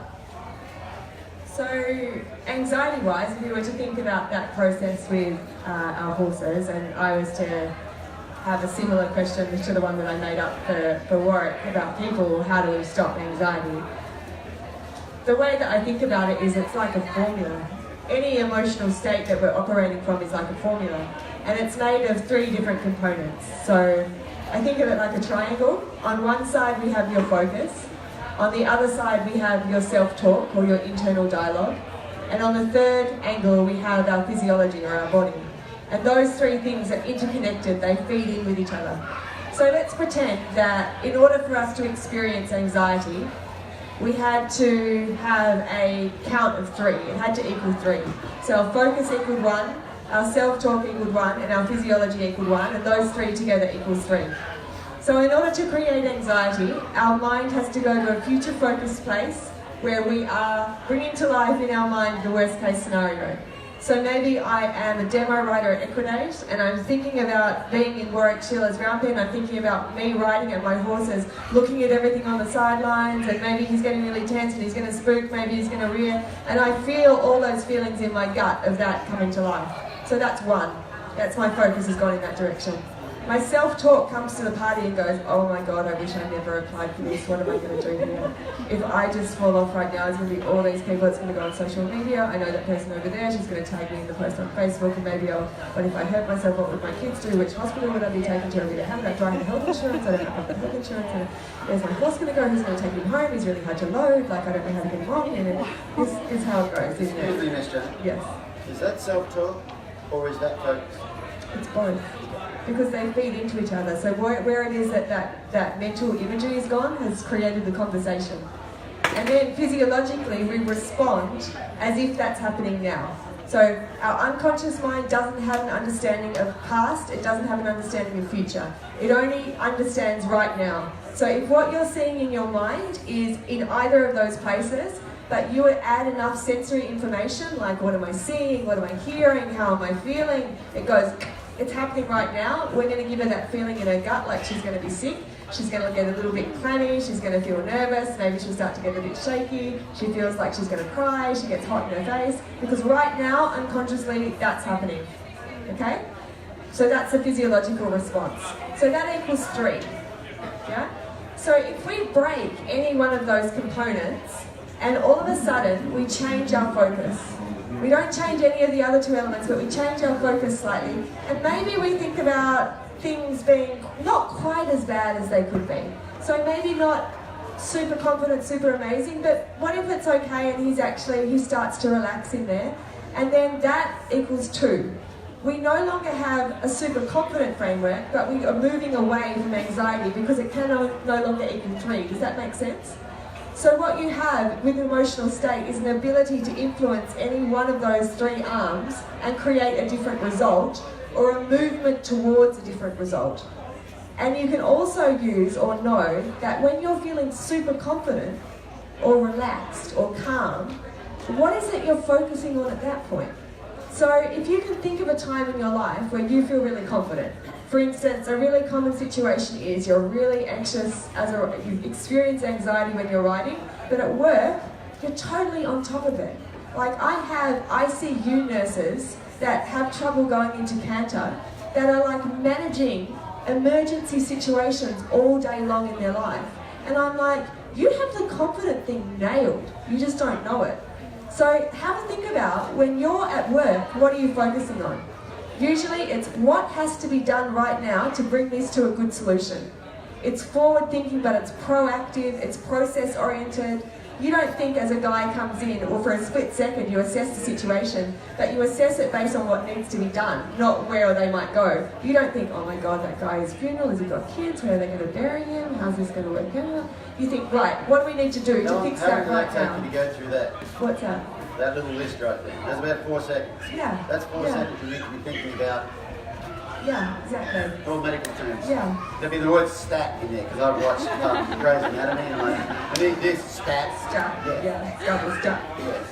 So, anxiety-wise, if you were to think about that process with our horses, and I was to have a similar question to the one that I made up for Warwick about people, how do we stop anxiety? The way that I think about it is it's like a formula. Any emotional state that we're operating from is like a formula, and it's made of 3 different components. So I think of it like a triangle. On one side we have your focus, on the other side we have your self-talk or your internal dialogue, and on the third angle we have our physiology or our body. And those 3 things are interconnected, they feed in with each other. So let's pretend that in order for us to experience anxiety, we had to have a count of 3. It had to equal 3. So our focus equaled 1, our self-talk equaled 1, and our physiology equaled 1, and those 3 together equals 3. So in order to create anxiety, our mind has to go to a future focused place where we are bringing to life in our mind the worst case scenario. So maybe I am a demo rider at Equidays and I'm thinking about being in Warwick Schiller's round pen. I'm thinking about me riding at my horses, looking at everything on the sidelines, and maybe he's getting really tense and he's going to spook, maybe he's going to rear, and I feel all those feelings in my gut of that coming to life. So that's 1. That's my focus has gone in that direction. My self-talk comes to the party and goes, oh my God, I wish I never applied for this. What am I going to do here? If I just fall off right now, there's going to be all these people. It's going to go on social media. I know that person over there. She's going to tag me in the post on Facebook, and maybe but if I hurt myself, what would my kids do? Which hospital would I be taken to? Do I have health insurance? I don't have the health insurance. And where's my horse going to go? Who's going to take him home? He's really hard to load. Like, I don't know how to get him on. And this is how it goes, isn't Excuse me, it? Miss Jane. Yes. Is that self-talk or is that focus? It's both, because they feed into each other. So where it is that mental imagery is gone has created the conversation. And then physiologically we respond as if that's happening now. So our unconscious mind doesn't have an understanding of past, it doesn't have an understanding of future. It only understands right now. So if what you're seeing in your mind is in either of those places, but you would add enough sensory information, like what am I seeing, what am I hearing, how am I feeling, it goes, it's happening right now. We're going to give her that feeling in her gut like she's going to be sick. She's going to get a little bit clammy, she's going to feel nervous, maybe she'll start to get a bit shaky, she feels like she's going to cry, she gets hot in her face, because right now, unconsciously, that's happening, okay? So that's a physiological response. So that equals 3, yeah? So if we break any one of those components, and all of a sudden, we change our focus. We don't change any of the other 2 elements, but we change our focus slightly. And maybe we think about things being not quite as bad as they could be. So maybe not super confident, super amazing, but what if it's okay and he starts to relax in there? And then that equals 2. We no longer have a super confident framework, but we are moving away from anxiety because it can no longer equal 3. Does that make sense? So what you have with an emotional state is an ability to influence any one of those 3 arms and create a different result or a movement towards a different result. And you can also use or know that when you're feeling super confident or relaxed or calm, what is it you're focusing on at that point? So if you can think of a time in your life where you feel really confident. For instance, a really common situation is you're really anxious, you experience anxiety when you're writing, but at work, you're totally on top of it. Like I see you nurses that have trouble going into Canter that are like managing emergency situations all day long in their life. And I'm like, you have the confident thing nailed, you just don't know it. So have a think about when you're at work, what are you focusing on? Usually it's what has to be done right now to bring this to a good solution. It's forward thinking, but it's proactive, it's process oriented. You don't think as a guy comes in, or for a split second you assess the situation, but you assess it based on what needs to be done, not where they might go. You don't think, oh my God, that guy's funeral, has he got kids, where are they going to bury him, how's this going to work out? You think, right, what do we need to do to fix that right now? How long did that take you to go through that? What's that? That little list right there. That's about 4 seconds. Yeah. That's 4 seconds you need to be thinking about. Yeah, exactly. All medical terms. Yeah. There'll be the word stat in there because I've watched Grey's Anatomy and I need this stat. Stat. Yeah. Double stat. Yes.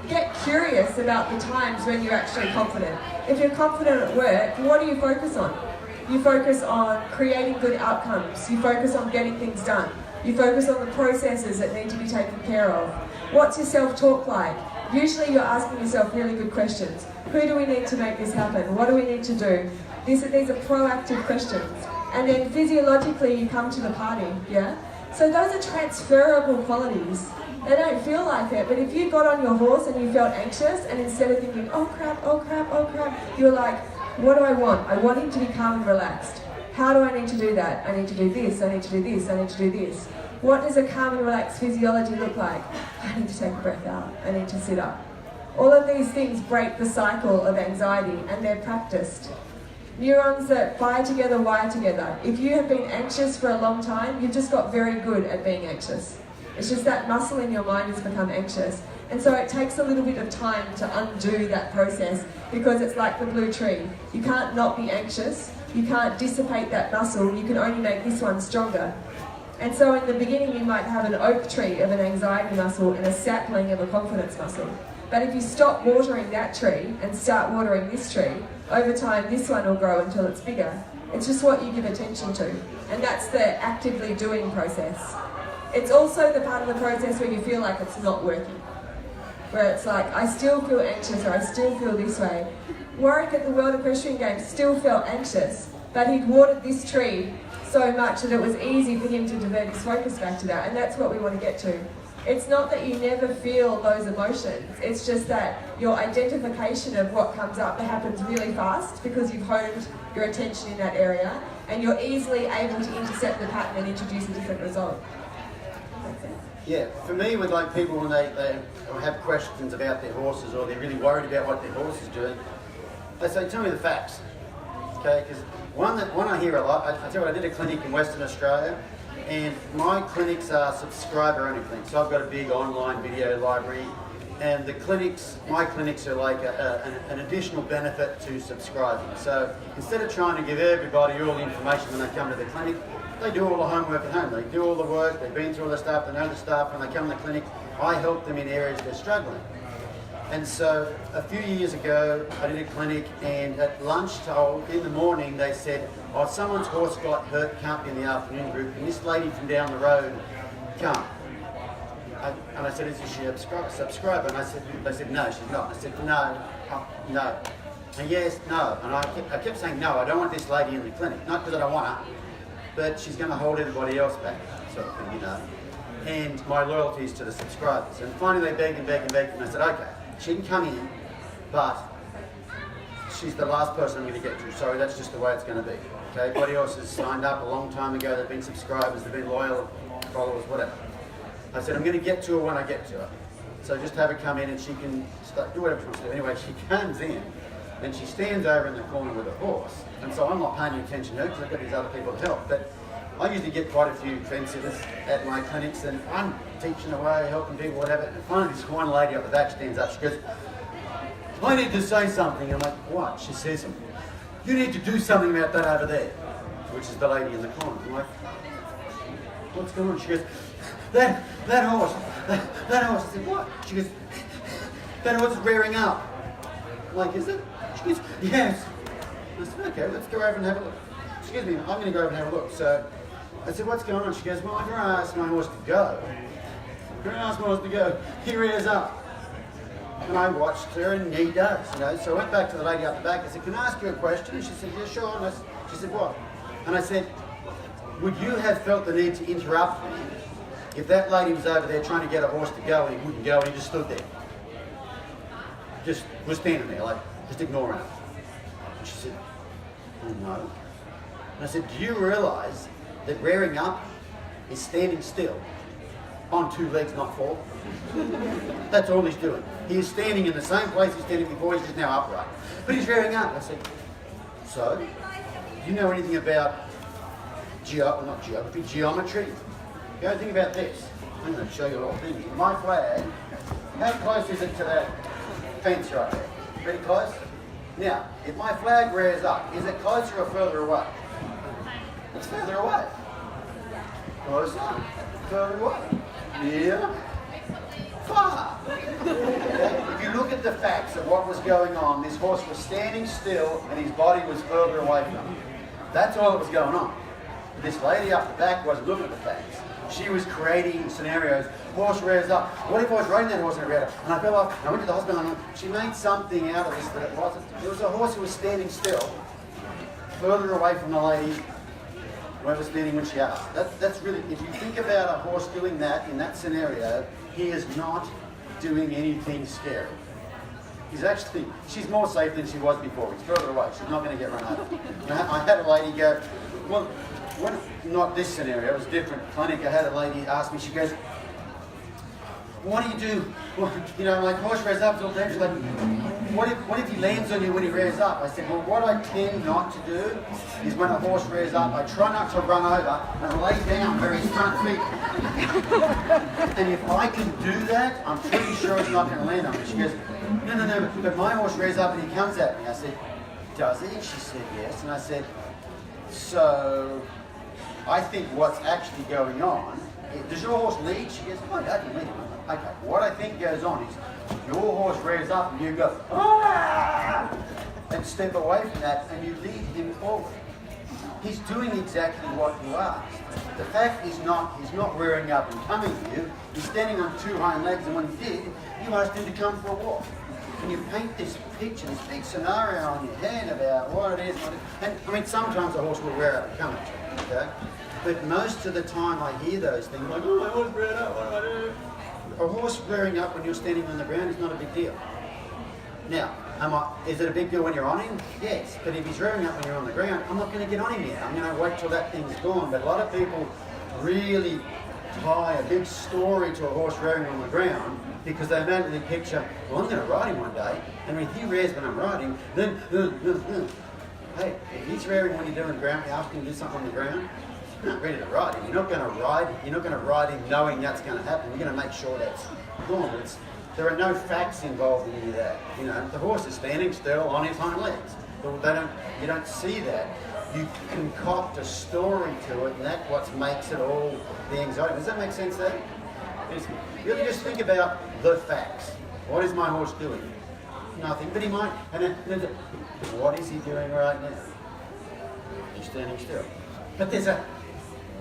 Get curious about the times when you're actually confident. If you're confident at work, what do you focus on? You focus on creating good outcomes. You focus on getting things done. You focus on the processes that need to be taken care of. What's your self-talk like? Usually you're asking yourself really good questions. Who do we need to make this happen? What do we need to do? These are proactive questions. And then physiologically you come to the party, yeah? So those are transferable qualities. They don't feel like it, but if you got on your horse and you felt anxious and instead of thinking, oh crap, oh crap, oh crap, you were like, what do I want? I want him to be calm and relaxed. How do I need to do that? I need to do this, I need to do this, I need to do this. What does a calm and relaxed physiology look like? I need to take a breath out, I need to sit up. All of these things break the cycle of anxiety and they're practiced. Neurons that fire together wire together. If you have been anxious for a long time, you've just got very good at being anxious. It's just that muscle in your mind has become anxious. And so it takes a little bit of time to undo that process because it's like the blue tree. You can't not be anxious, you can't dissipate that muscle, you can only make this one stronger. And so in the beginning you might have an oak tree of an anxiety muscle and a sapling of a confidence muscle. But if you stop watering that tree and start watering this tree, over time this one will grow until it's bigger. It's just what you give attention to. And that's the actively doing process. It's also the part of the process where you feel like it's not working. Where it's like, I still feel anxious or I still feel this way. Warwick at the World Equestrian Games still felt anxious, but he'd watered this tree so much that it was easy for him to divert his focus back to that, and that's what we want to get to. It's not that you never feel those emotions, it's just that your identification of what comes up happens really fast because you've honed your attention in that area, and you're easily able to intercept the pattern and introduce a different result. Yeah, for me, with like people when they have questions about their horses or they're really worried about what their horse is doing, they say, tell me the facts. Okay, because one I hear a lot, I tell you what, I did a clinic in Western Australia and my clinics are subscriber only clinics. So I've got a big online video library and my clinics are like an additional benefit to subscribing. So instead of trying to give everybody all the information when they come to the clinic, they do all the homework at home. They do all the work, they've been through all the stuff, they know the stuff. When they come to the clinic, I help them in areas they're struggling. And so a few years ago, I did a clinic and at lunch in the morning, they said, oh, someone's horse got hurt, can't be in the afternoon group, and this lady from down the road can't. And I said, is she a subscriber? And they said, no, she's not. I said, no, no. And yes, no. And I kept saying, no, I don't want this lady in the clinic. Not because I don't want her, but she's going to hold everybody else back, sort of thing, you know. And my loyalty is to the subscribers. And finally they begged and begged and begged, and I said, okay, she can come in, but she's the last person I'm going to get to. Sorry, that's just the way it's going to be. Okay, everybody else has signed up a long time ago, they've been subscribers, they've been loyal followers, whatever. I said, I'm going to get to her when I get to her. So just have her come in and she can do whatever she wants to do. Anyway, she comes in and she stands over in the corner with a horse. And so I'm not paying any attention to her because I've got these other people to help. But I usually get quite a few trendsetters at my clinics, and I'm teaching away, helping people, whatever. And finally, this one lady up the back stands up. She goes, "I need to say something." I'm like, "What?" She says, "You need to do something about that over there," which is the lady in the corner. I'm like, "What's going on?" She goes, that horse. That horse." I said, "What?" She goes, "That horse is rearing up." I'm like, "Is it?" She goes, "Yes." I said, "Okay, let's go over and have a look." "Excuse me, I'm going to go over and have a look." So I said, "What's going on?" She goes, "Well, I'm going to ask my horse to go. I'm going to ask my horse to go. He rears up." And I watched her, and he does, you know. So I went back to the lady up the back. I said, "Can I ask you a question?" And she said, "Yeah, sure." And she said, "What?" And I said, "Would you have felt the need to interrupt me if that lady was over there trying to get a horse to go and he wouldn't go and he just stood there? Just was standing there, like, just ignoring her." And she said, "Oh, no." And I said, "Do you realise that rearing up is standing still on two legs, not four? That's all he's doing. He is standing in the same place he's standing before, he's just now upright. But he's rearing up." I said, "So, do you know anything about geometry? Go think about this." I'm going to show you a whole thing here. My flag, how close is it to that fence right there? Pretty close? Now, if my flag rears up, is it closer or further away? It's further away. Closer, further away. Yeah. Far. Okay? If you look at the facts of what was going on, this horse was standing still and his body was further away from him. That's all that was going on. This lady up the back wasn't looking at the facts. She was creating scenarios. Horse rears up. What if I was riding that horse and it reared up? And I fell off. And I went to the hospital and she made something out of this that it wasn't. It was a horse who was standing still, further away from the lady where was standing when she asked. That's really, if you think about a horse doing that in that scenario, he is not doing anything scary. He's actually, she's more safe than she was before. He's further away. She's not going to get run over. I had a lady go, well, not this scenario, it was a different clinic. I had a lady ask me, she goes, "What do you do?" Well, you know, like horse rears up, she's like, what if he lands on you when he rears up? I said, "Well, what I tend not to do is when a horse rears up, I try not to run over and lay down where his front feet." And if I can do that, I'm pretty sure it's not going to land on me. She goes, No, but my horse rears up and he comes at me." I said, "Does he?" She said, "Yes." And I said, "So I think what's actually going on, does your horse lead?" She goes, "Oh, I can lead him." Okay, what I think goes on is your horse rears up and you go, "Ah!" and step away from that and you lead him forward. He's doing exactly what you asked. The fact is he's not rearing up and coming to you. He's standing on two hind legs, and when he did, you asked him to come for a walk. And you paint this picture, this big scenario on your head about what it is. And I mean, sometimes a horse will rear up and come at you, okay? But most of the time I hear those things like, "Oh, my horse reared up, what do I do?" A horse rearing up when you're standing on the ground is not a big deal. Now, is it a big deal when you're on him? Yes. But if he's rearing up when you're on the ground, I'm not going to get on him yet. I'm going to wait till that thing's gone. But a lot of people really tie a big story to a horse rearing on the ground because they immediately picture, "Well, I'm going to ride him one day, and when he rears when I'm riding, then, Hey, if he's rearing when you're doing ground, you're asking him to do something on the ground, you're not ready to ride him. You're not going to ride him knowing that's going to happen. You're going to make sure that's gone. There are no facts involved in any of that. You know, the horse is standing still on his hind legs. But you don't see that. You concoct a story to it, and that's what makes it all the anxiety. Does that make sense there? Really just think about the facts. What is my horse doing? Nothing, but he might. And then, what is he doing right now? He's standing still. But there's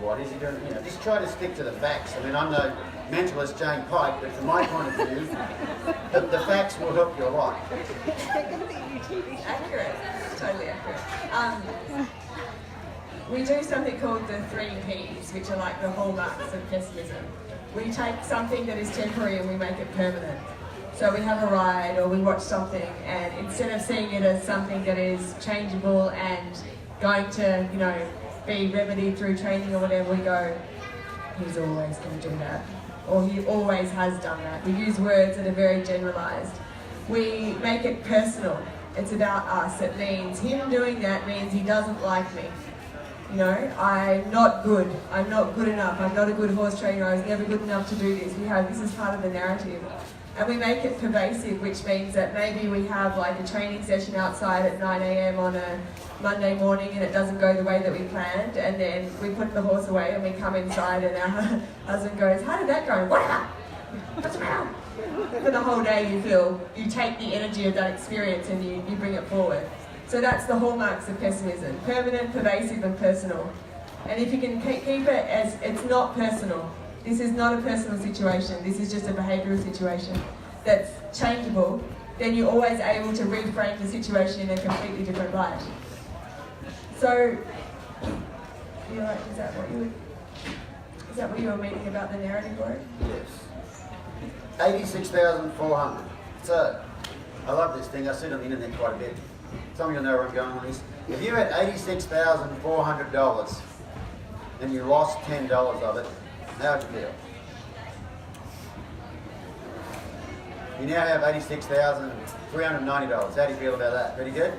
what is he doing? You know, just try to stick to the facts. I mean, I'm no mentalist Jane Pike, but from my point of view, the facts will help you a lot. Accurate, totally accurate. We do something called the 3 Ps, which are like the hallmarks of pessimism. We take something that is temporary and we make it permanent. So we have a ride or we watch something, and instead of seeing it as something that is changeable and going to, you know, be remedied through training or whatever, we go, "He's always going to do that," or "He always has done that." We use words that are very generalised. We make it personal. It's about us. It means him doing that means he doesn't like me. You know, I'm not good enough, I'm not a good horse trainer, I was never good enough to do this. This is part of the narrative. And we make it pervasive, which means that maybe we have like a training session outside at 9 a.m. on a Monday morning and it doesn't go the way that we planned, and then we put the horse away and we come inside and our husband goes, how did that go? What's wrong? For the whole day you take the energy of that experience and you bring it forward. So that's the hallmarks of pessimism: permanent, pervasive and personal. And if you can keep it as it's not personal, this is not a personal situation, this is just a behavioural situation that's changeable, then you're always able to reframe the situation in a completely different light. So, is that what you were meaning about the narrative work? Yes. 86,400. So, I love this thing. I see it on the internet quite a bit. Some of you know where I'm going on this. If you had $86,400 and you lost $10 of it, how would you feel? You now have $86,390. How do you feel about that? Pretty good?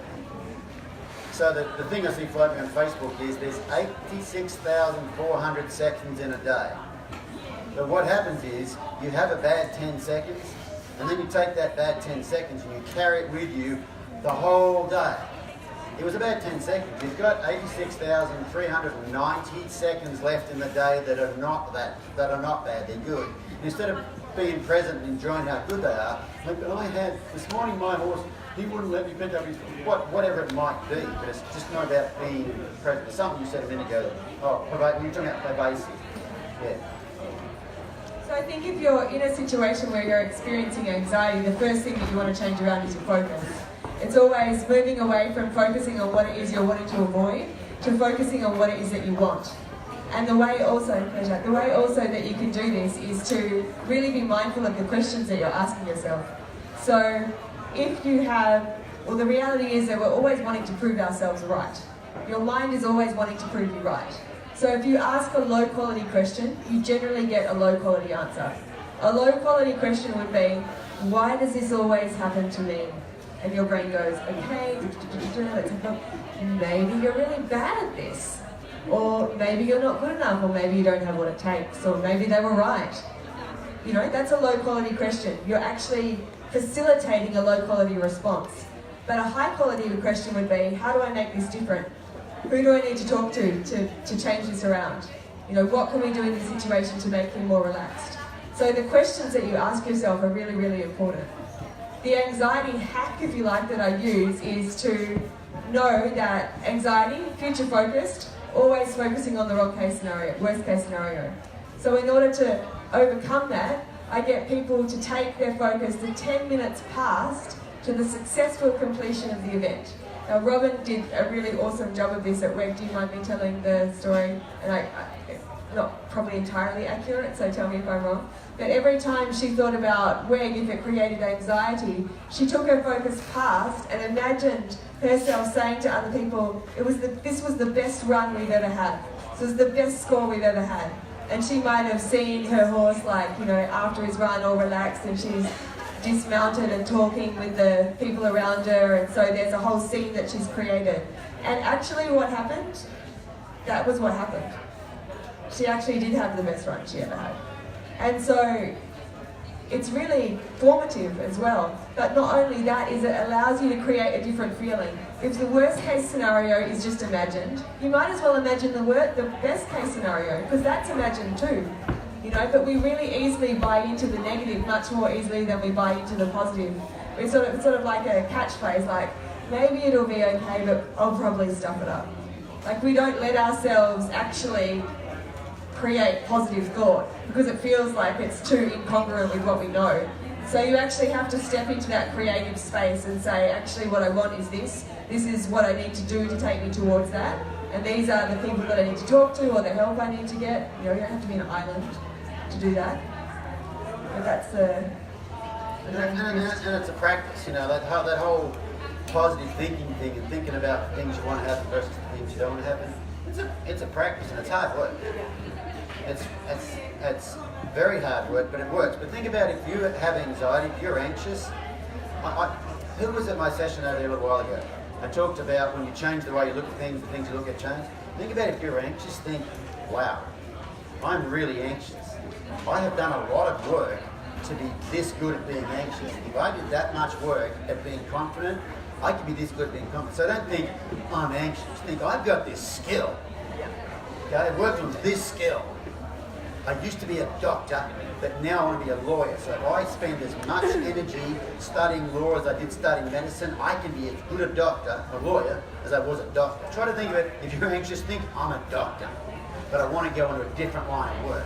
So the thing I see floating on Facebook is there's 86,400 seconds in a day. But what happens is you have a bad 10 seconds and then you take that bad 10 seconds and you carry it with you the whole day. It was about 10 seconds. You've got 86,390 seconds left in the day that are not bad. They're good. Instead of being present and enjoying how good they are, like I had this morning, my horse, he wouldn't let me pick up his whatever it might be. But it's just not about being present. It's something you said a minute ago. You're talking about pervasive. Yeah. So I think if you're in a situation where you're experiencing anxiety, the first thing that you want to change around is your focus. It's always moving away from focusing on what it is you're wanting to avoid to focusing on what it is that you want. And the way also that you can do this is to really be mindful of the questions that you're asking yourself. So if you have, the reality is that we're always wanting to prove ourselves right. Your mind is always wanting to prove you right. So if you ask a low quality question, you generally get a low quality answer. A low quality question would be, why does this always happen to me? And your brain goes, okay, let's have a look. Maybe you're really bad at this. Or maybe you're not good enough, or maybe you don't have what it takes, or maybe they were right. You know, that's a low quality question. You're actually facilitating a low quality response. But a high quality question would be, how do I make this different? Who do I need to talk to change this around? You know, what can we do in this situation to make me more relaxed? So the questions that you ask yourself are really, really important. The anxiety hack, if you like, that I use is to know that anxiety, future focused, always focusing on the worst case scenario. So in order to overcome that, I get people to take their focus the 10 minutes past to the successful completion of the event. Now Robin did a really awesome job of this at work. Do you mind me telling the story? And not probably entirely accurate, so tell me if I'm wrong. But every time she thought about Weg, if it created anxiety, she took her focus past and imagined herself saying to other people, this was the best run we've ever had. This was the best score we've ever had. And she might have seen her horse, after his run, all relaxed, and she's dismounted and talking with the people around her, and so there's a whole scene that she's created. And actually what happened? That was what happened. She actually did have the best run she ever had. And so it's really formative as well. But not only that, is it allows you to create a different feeling. If the worst case scenario is just imagined, you might as well imagine the best case scenario, because that's imagined too. You know, but we really easily buy into the negative much more easily than we buy into the positive. It's sort of like a catchphrase, like, maybe it'll be okay, but I'll probably stuff it up. Like, we don't let ourselves actually create positive thought because it feels like it's too incongruent with what we know. So you actually have to step into that creative space and say, actually what I want is this is what I need to do to take me towards that, and these are the people that I need to talk to or the help I need to get. You know, you don't have to be an island to do that. But that's the... And it's a practice, you know, that whole positive thinking thing and thinking about the things you want to happen versus the things you don't want to happen. It's a practice and it's hard work. It's very hard work, but it works. But think about if you have anxiety, if you're anxious. Who was at my session over there a little while ago? I talked about when you change the way you look at things, the things you look at change. Think about if you're anxious, think, wow, I'm really anxious. I have done a lot of work to be this good at being anxious. If I did that much work at being confident, I could be this good at being confident. So don't think, I'm anxious. Think, I've got this skill. Okay, I've worked on this skill. I used to be a doctor, but now I want to be a lawyer. So if I spend as much energy studying law as I did studying medicine, I can be as good a doctor, a lawyer, as I was a doctor. Try to think of it, if you're anxious, think, I'm a doctor, but I want to go into a different line of work.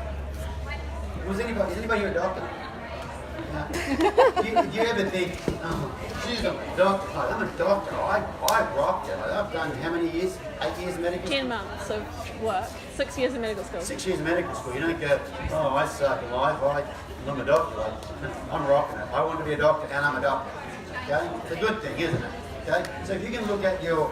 Is anybody here a doctor? Do you ever think, oh, she's a doctor, I'm a doctor, I rocked it. I've done how many years? 8 years of medical school? 10 months of work, 6 years of medical school. 6 years of medical school. You don't go, oh, I suck at life, I'm a doctor. I'm rocking it. I want to be a doctor and I'm a doctor. Okay? It's a good thing, isn't it? Okay? So if you can look at your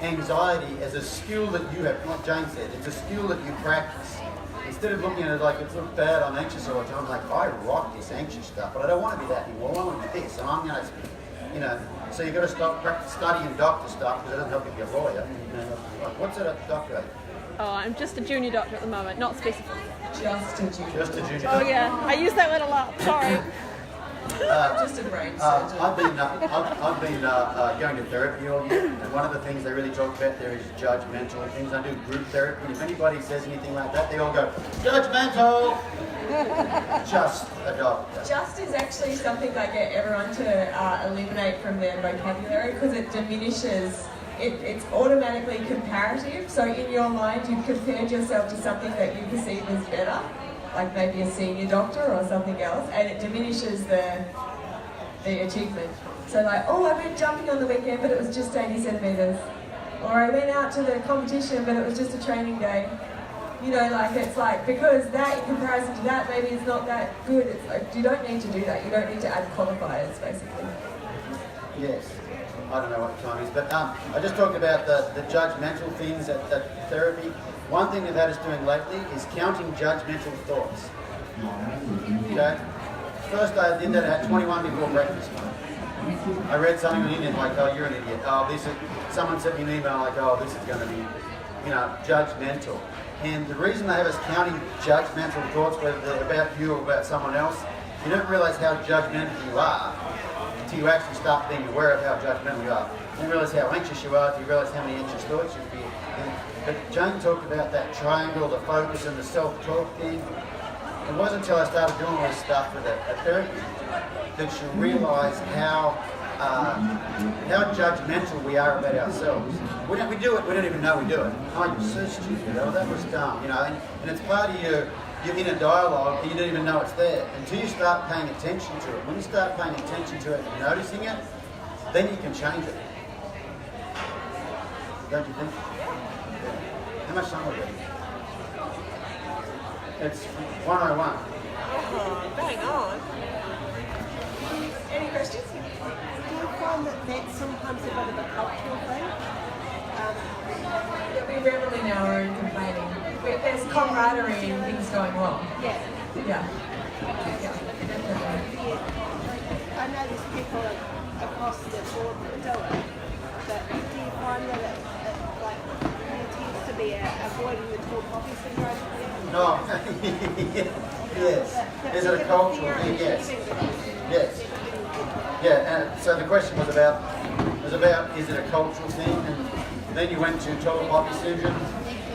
anxiety as a skill that you have, like Jane said, it's a skill that you practice. Instead of looking at it like it's look bad, I'm anxious all the time, like I rock this anxious stuff, but I don't want to be that anymore. I want to be this, and I'm going to, so you've got to stop studying doctor stuff because it doesn't help you be a lawyer. What's a doctor? Oh, I'm just a junior doctor at the moment, not specific. Just a junior. Just a junior. Oh yeah, I use that word a lot. Sorry. Just a brain surgeon. I've been going to therapy all year, and one of the things they really talk about there is judgmental things. I do group therapy, and if anybody says anything like that, they all go, judgmental! Just a doctor. Just is actually something I get everyone to eliminate from their vocabulary because it diminishes, it's automatically comparative. So in your mind, you've compared yourself to something that you perceive as better, like maybe a senior doctor or something else, and it diminishes the achievement. So like, oh, I went jumping on the weekend, but it was just 80 centimetres. Or I went out to the competition, but it was just a training day. Like it's like, because that in comparison to that, maybe it's not that good. It's like, you don't need to do that. You don't need to add qualifiers, basically. Yes. I don't know what the time is, but I just talked about the judgmental things at therapy. One thing they've had us doing lately is counting judgmental thoughts. Okay? First day I did that, I had 21 before breakfast. I read something on the internet like, oh, you're an idiot. Oh, someone sent me an email like, oh, this is going to be, judgmental. And the reason they have us counting judgmental thoughts, whether they're about you or about someone else, you don't realise how judgmental you are until you actually start being aware of how judgmental you are. You don't realise how anxious you are until you realise how many anxious thoughts you feel. But Jane talked about that triangle, the focus and the self-talk thing. It wasn't until I started doing all this stuff with a therapy that you realise how judgmental we are about ourselves. We do it, we don't even know we do it. Oh, you're so stupid, oh, that was dumb, and it's part of your inner dialogue and you don't even know it's there until you start paying attention to it. When you start paying attention to it and noticing it, then you can change it. Don't you think? How much time have we got? It's 101. Oh, bang on. Any questions? Do you find that that's sometimes a bit of a cultural thing? We revel in our own complaining. There's camaraderie in things going wrong. Yeah. Yeah. Definitely. I know there's people across the board that do it, but do you find that there tends to be avoiding the tall poppy syndrome? No. Yes. Is it a cultural thing? Yes. Yes. Yeah, and so the question was about is it a cultural thing? And then you went to tall poppy syndrome.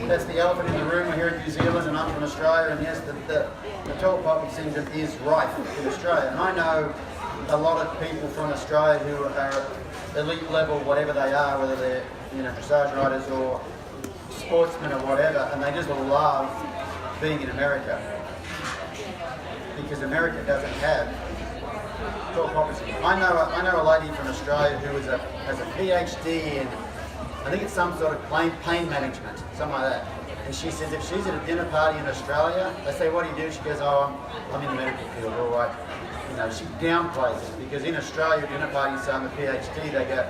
That's the elephant in the room. We're here in New Zealand and I'm from Australia, and yes, the tall poppy syndrome is rife in Australia. And I know a lot of people from Australia who are elite level, whatever they are, whether they're dressage riders or sportsmen or whatever, and they just love being in America because America doesn't have tall poppy syndrome. I know a lady from Australia who has a PhD in, I think it's some sort of pain management, something like that. And she says if she's at a dinner party in Australia, they say, what do you do? She goes, oh, I'm in the medical field, all right. She downplays it because in Australia, dinner parties say I'm a PhD, they go,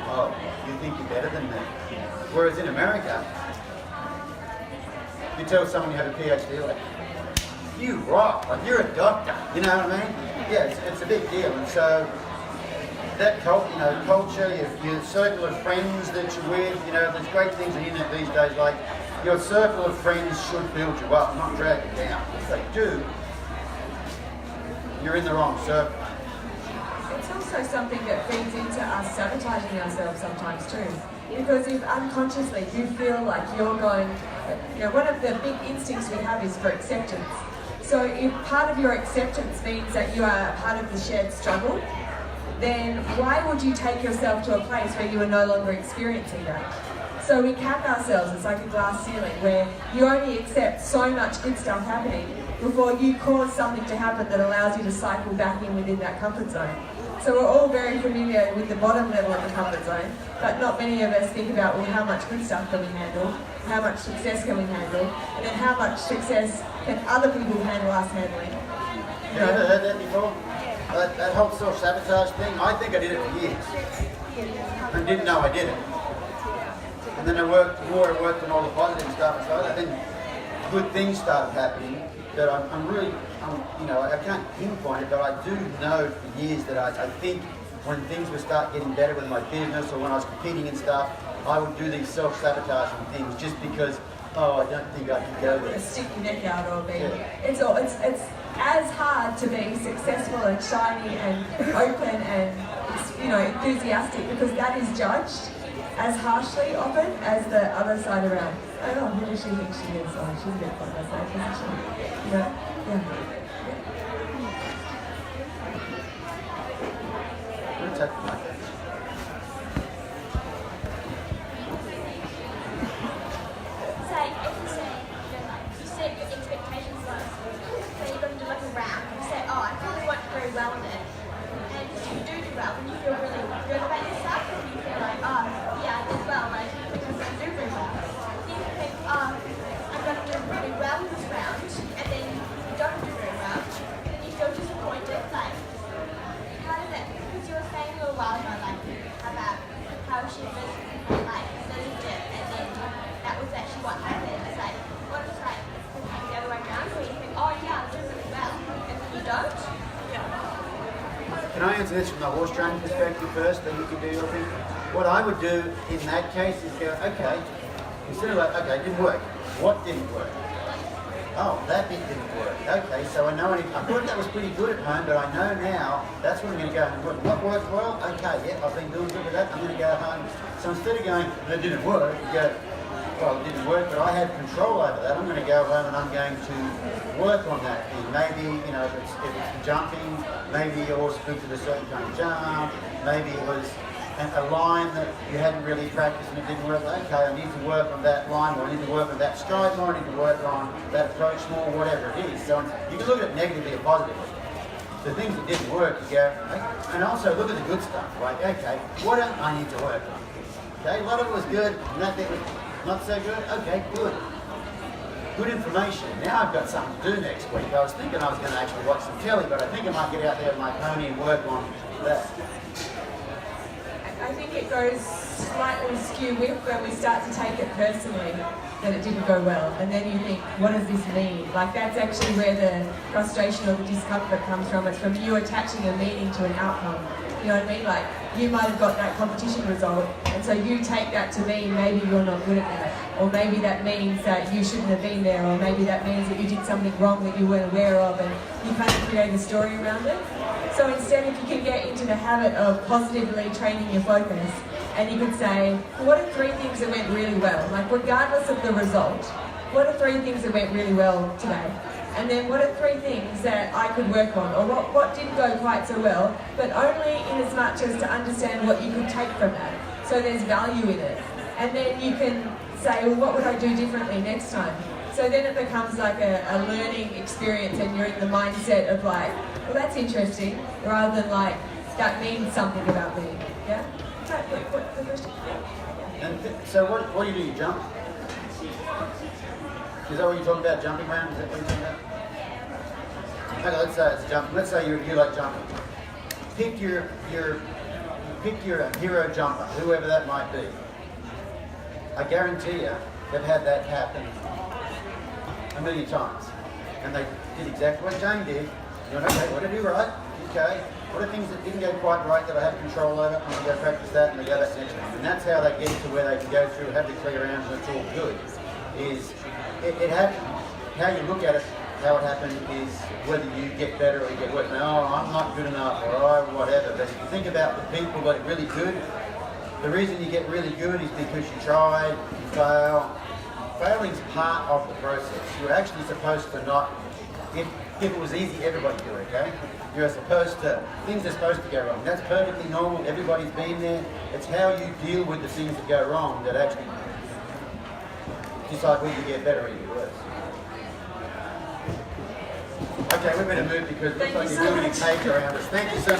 oh, you think you're better than me. Whereas in America, you tell someone you have a PhD, like, you rock, like you're a doctor, you know what I mean? Yeah, it's a big deal. And so that culture, your circle of friends that you're with, there's great things on the internet these days, like your circle of friends should build you up, not drag you down. If they do, you're in the wrong circle. It's also something that feeds into us sabotaging ourselves sometimes too. Because if unconsciously you feel like you're going, one of the big instincts we have is for acceptance. So if part of your acceptance means that you are part of the shared struggle, then why would you take yourself to a place where you are no longer experiencing that? So we cap ourselves, it's like a glass ceiling where you only accept so much good stuff happening before you cause something to happen that allows you to cycle back in within that comfort zone. So we're all very familiar with the bottom level of the comfort zone, but not many of us think about, well, how much good stuff can we handle, how much success can we handle, and then how much success can other people handle us handling. Have you ever heard that before? That whole self-sabotage thing? I think I did it for years and didn't know I did it. And then I worked on all the positive stuff and so then good things started happening that I can't pinpoint it, but I do know for years that I think when things would start getting better with my business or when I was competing and stuff, I would do these self-sabotaging things just because, I don't think I can go there. Stick your neck out or be. It's as hard to be successful and shiny and open and enthusiastic because that is judged as harshly often as the other side around. Oh, who does she think she is? Oh, she's a bit fun herself, isn't she? Yeah. Let's take the mic. You set your expectations low. So you're going to do like a round. You say, I really won't do very well in it. And if you do well, then you feel really good about yourself. And you feel like, I did well, because I do very well. Then you think, I'm going to do really well in this round. And then you don't do very well. Then you feel disappointed. Like, how did that? Because you were saying a little while ago, about how she was believed it. And then that was actually what happened. It's like, what if the other way around where you think, I'm doing really well, and you don't? Can I answer this from the horse training perspective first, then you can do your thing? What I would do in that case is go, okay, instead of it didn't work. What didn't work? Oh, that bit didn't work. Okay, so I know I thought that was pretty good at home, but I know now that's what I'm going to go home and work. What worked well? Okay, I've been doing good with that. I'm going to go home. So instead of going, that didn't work, you go, well, it didn't work, but I had control over that. I'm going to go home and I'm going to work on that thing. Maybe, if it's jumping, maybe your horse booked at a certain kind of jump, maybe it was a line that you hadn't really practiced and it didn't work. Okay, I need to work on that line, or I need to work on that stride more, I need to work on that approach more, whatever it is. So you can look at it negatively or positively. The things that didn't work, you go, and also look at the good stuff. Like, okay, what do I need to work on? Okay, a lot of it was good, and that bit was not so good. Okay, good. Good information. Now I've got something to do next week. I was thinking I was going to actually watch some telly, but I think I might get out there with my pony and work on that. I think it goes slightly skew with when we start to take it personally that it didn't go well, and then you think, what does this mean? Like, that's actually where the frustration or the discomfort comes from. It's from you attaching a meaning to an outcome. You know what I mean? Like, you might have got that competition result, and so you take that to mean maybe you're not good at that, or maybe that means that you shouldn't have been there, or maybe that means that you did something wrong that you weren't aware of, and you kind of create a story around it. So instead, if you can get into the habit of positively training your focus, and you could say, well, what are 3 things that went really well? Like, regardless of the result, what are 3 things that went really well today? And then what are 3 things that I could work on, or what didn't go quite so well, but only in as much as to understand what you could take from that. So there's value in it. And then you can say, well, what would I do differently next time? So then it becomes like a learning experience, and you're in the mindset of like, well, that's interesting, rather than like, that means something about me. Yeah? What's the question? Yeah. And so what do? You jump? Is that what you're talking about, jumping around? Is that what you're talking about? Okay, let's say it's jumping. Let's say you like jumping. Pick your hero jumper, whoever that might be. I guarantee you they've had that happen a million times. And they did exactly what Jane did. You went, okay, what did I do right? Okay. What are things that didn't go quite right that I have control over? And they go practice that, and they go back next time. And that's how they get to where they can go through, have the clear rounds, and it's all good. Is it happened? How you look at it, how it happened is whether you get better or you get worse. Now, oh, I'm not good enough, or oh, whatever. But if you think about the people that are really good, the reason you get really good is because you tried, you fail. Failing's part of the process. You're actually supposed to not. If it was easy, everybody do it, okay? You're supposed to, things are supposed to go wrong. That's perfectly normal, everybody's been there. It's how you deal with the things that go wrong that actually decide whether you get better or you get worse. Okay, we better move because it looks like you're doing a cake around us. Thank you so much.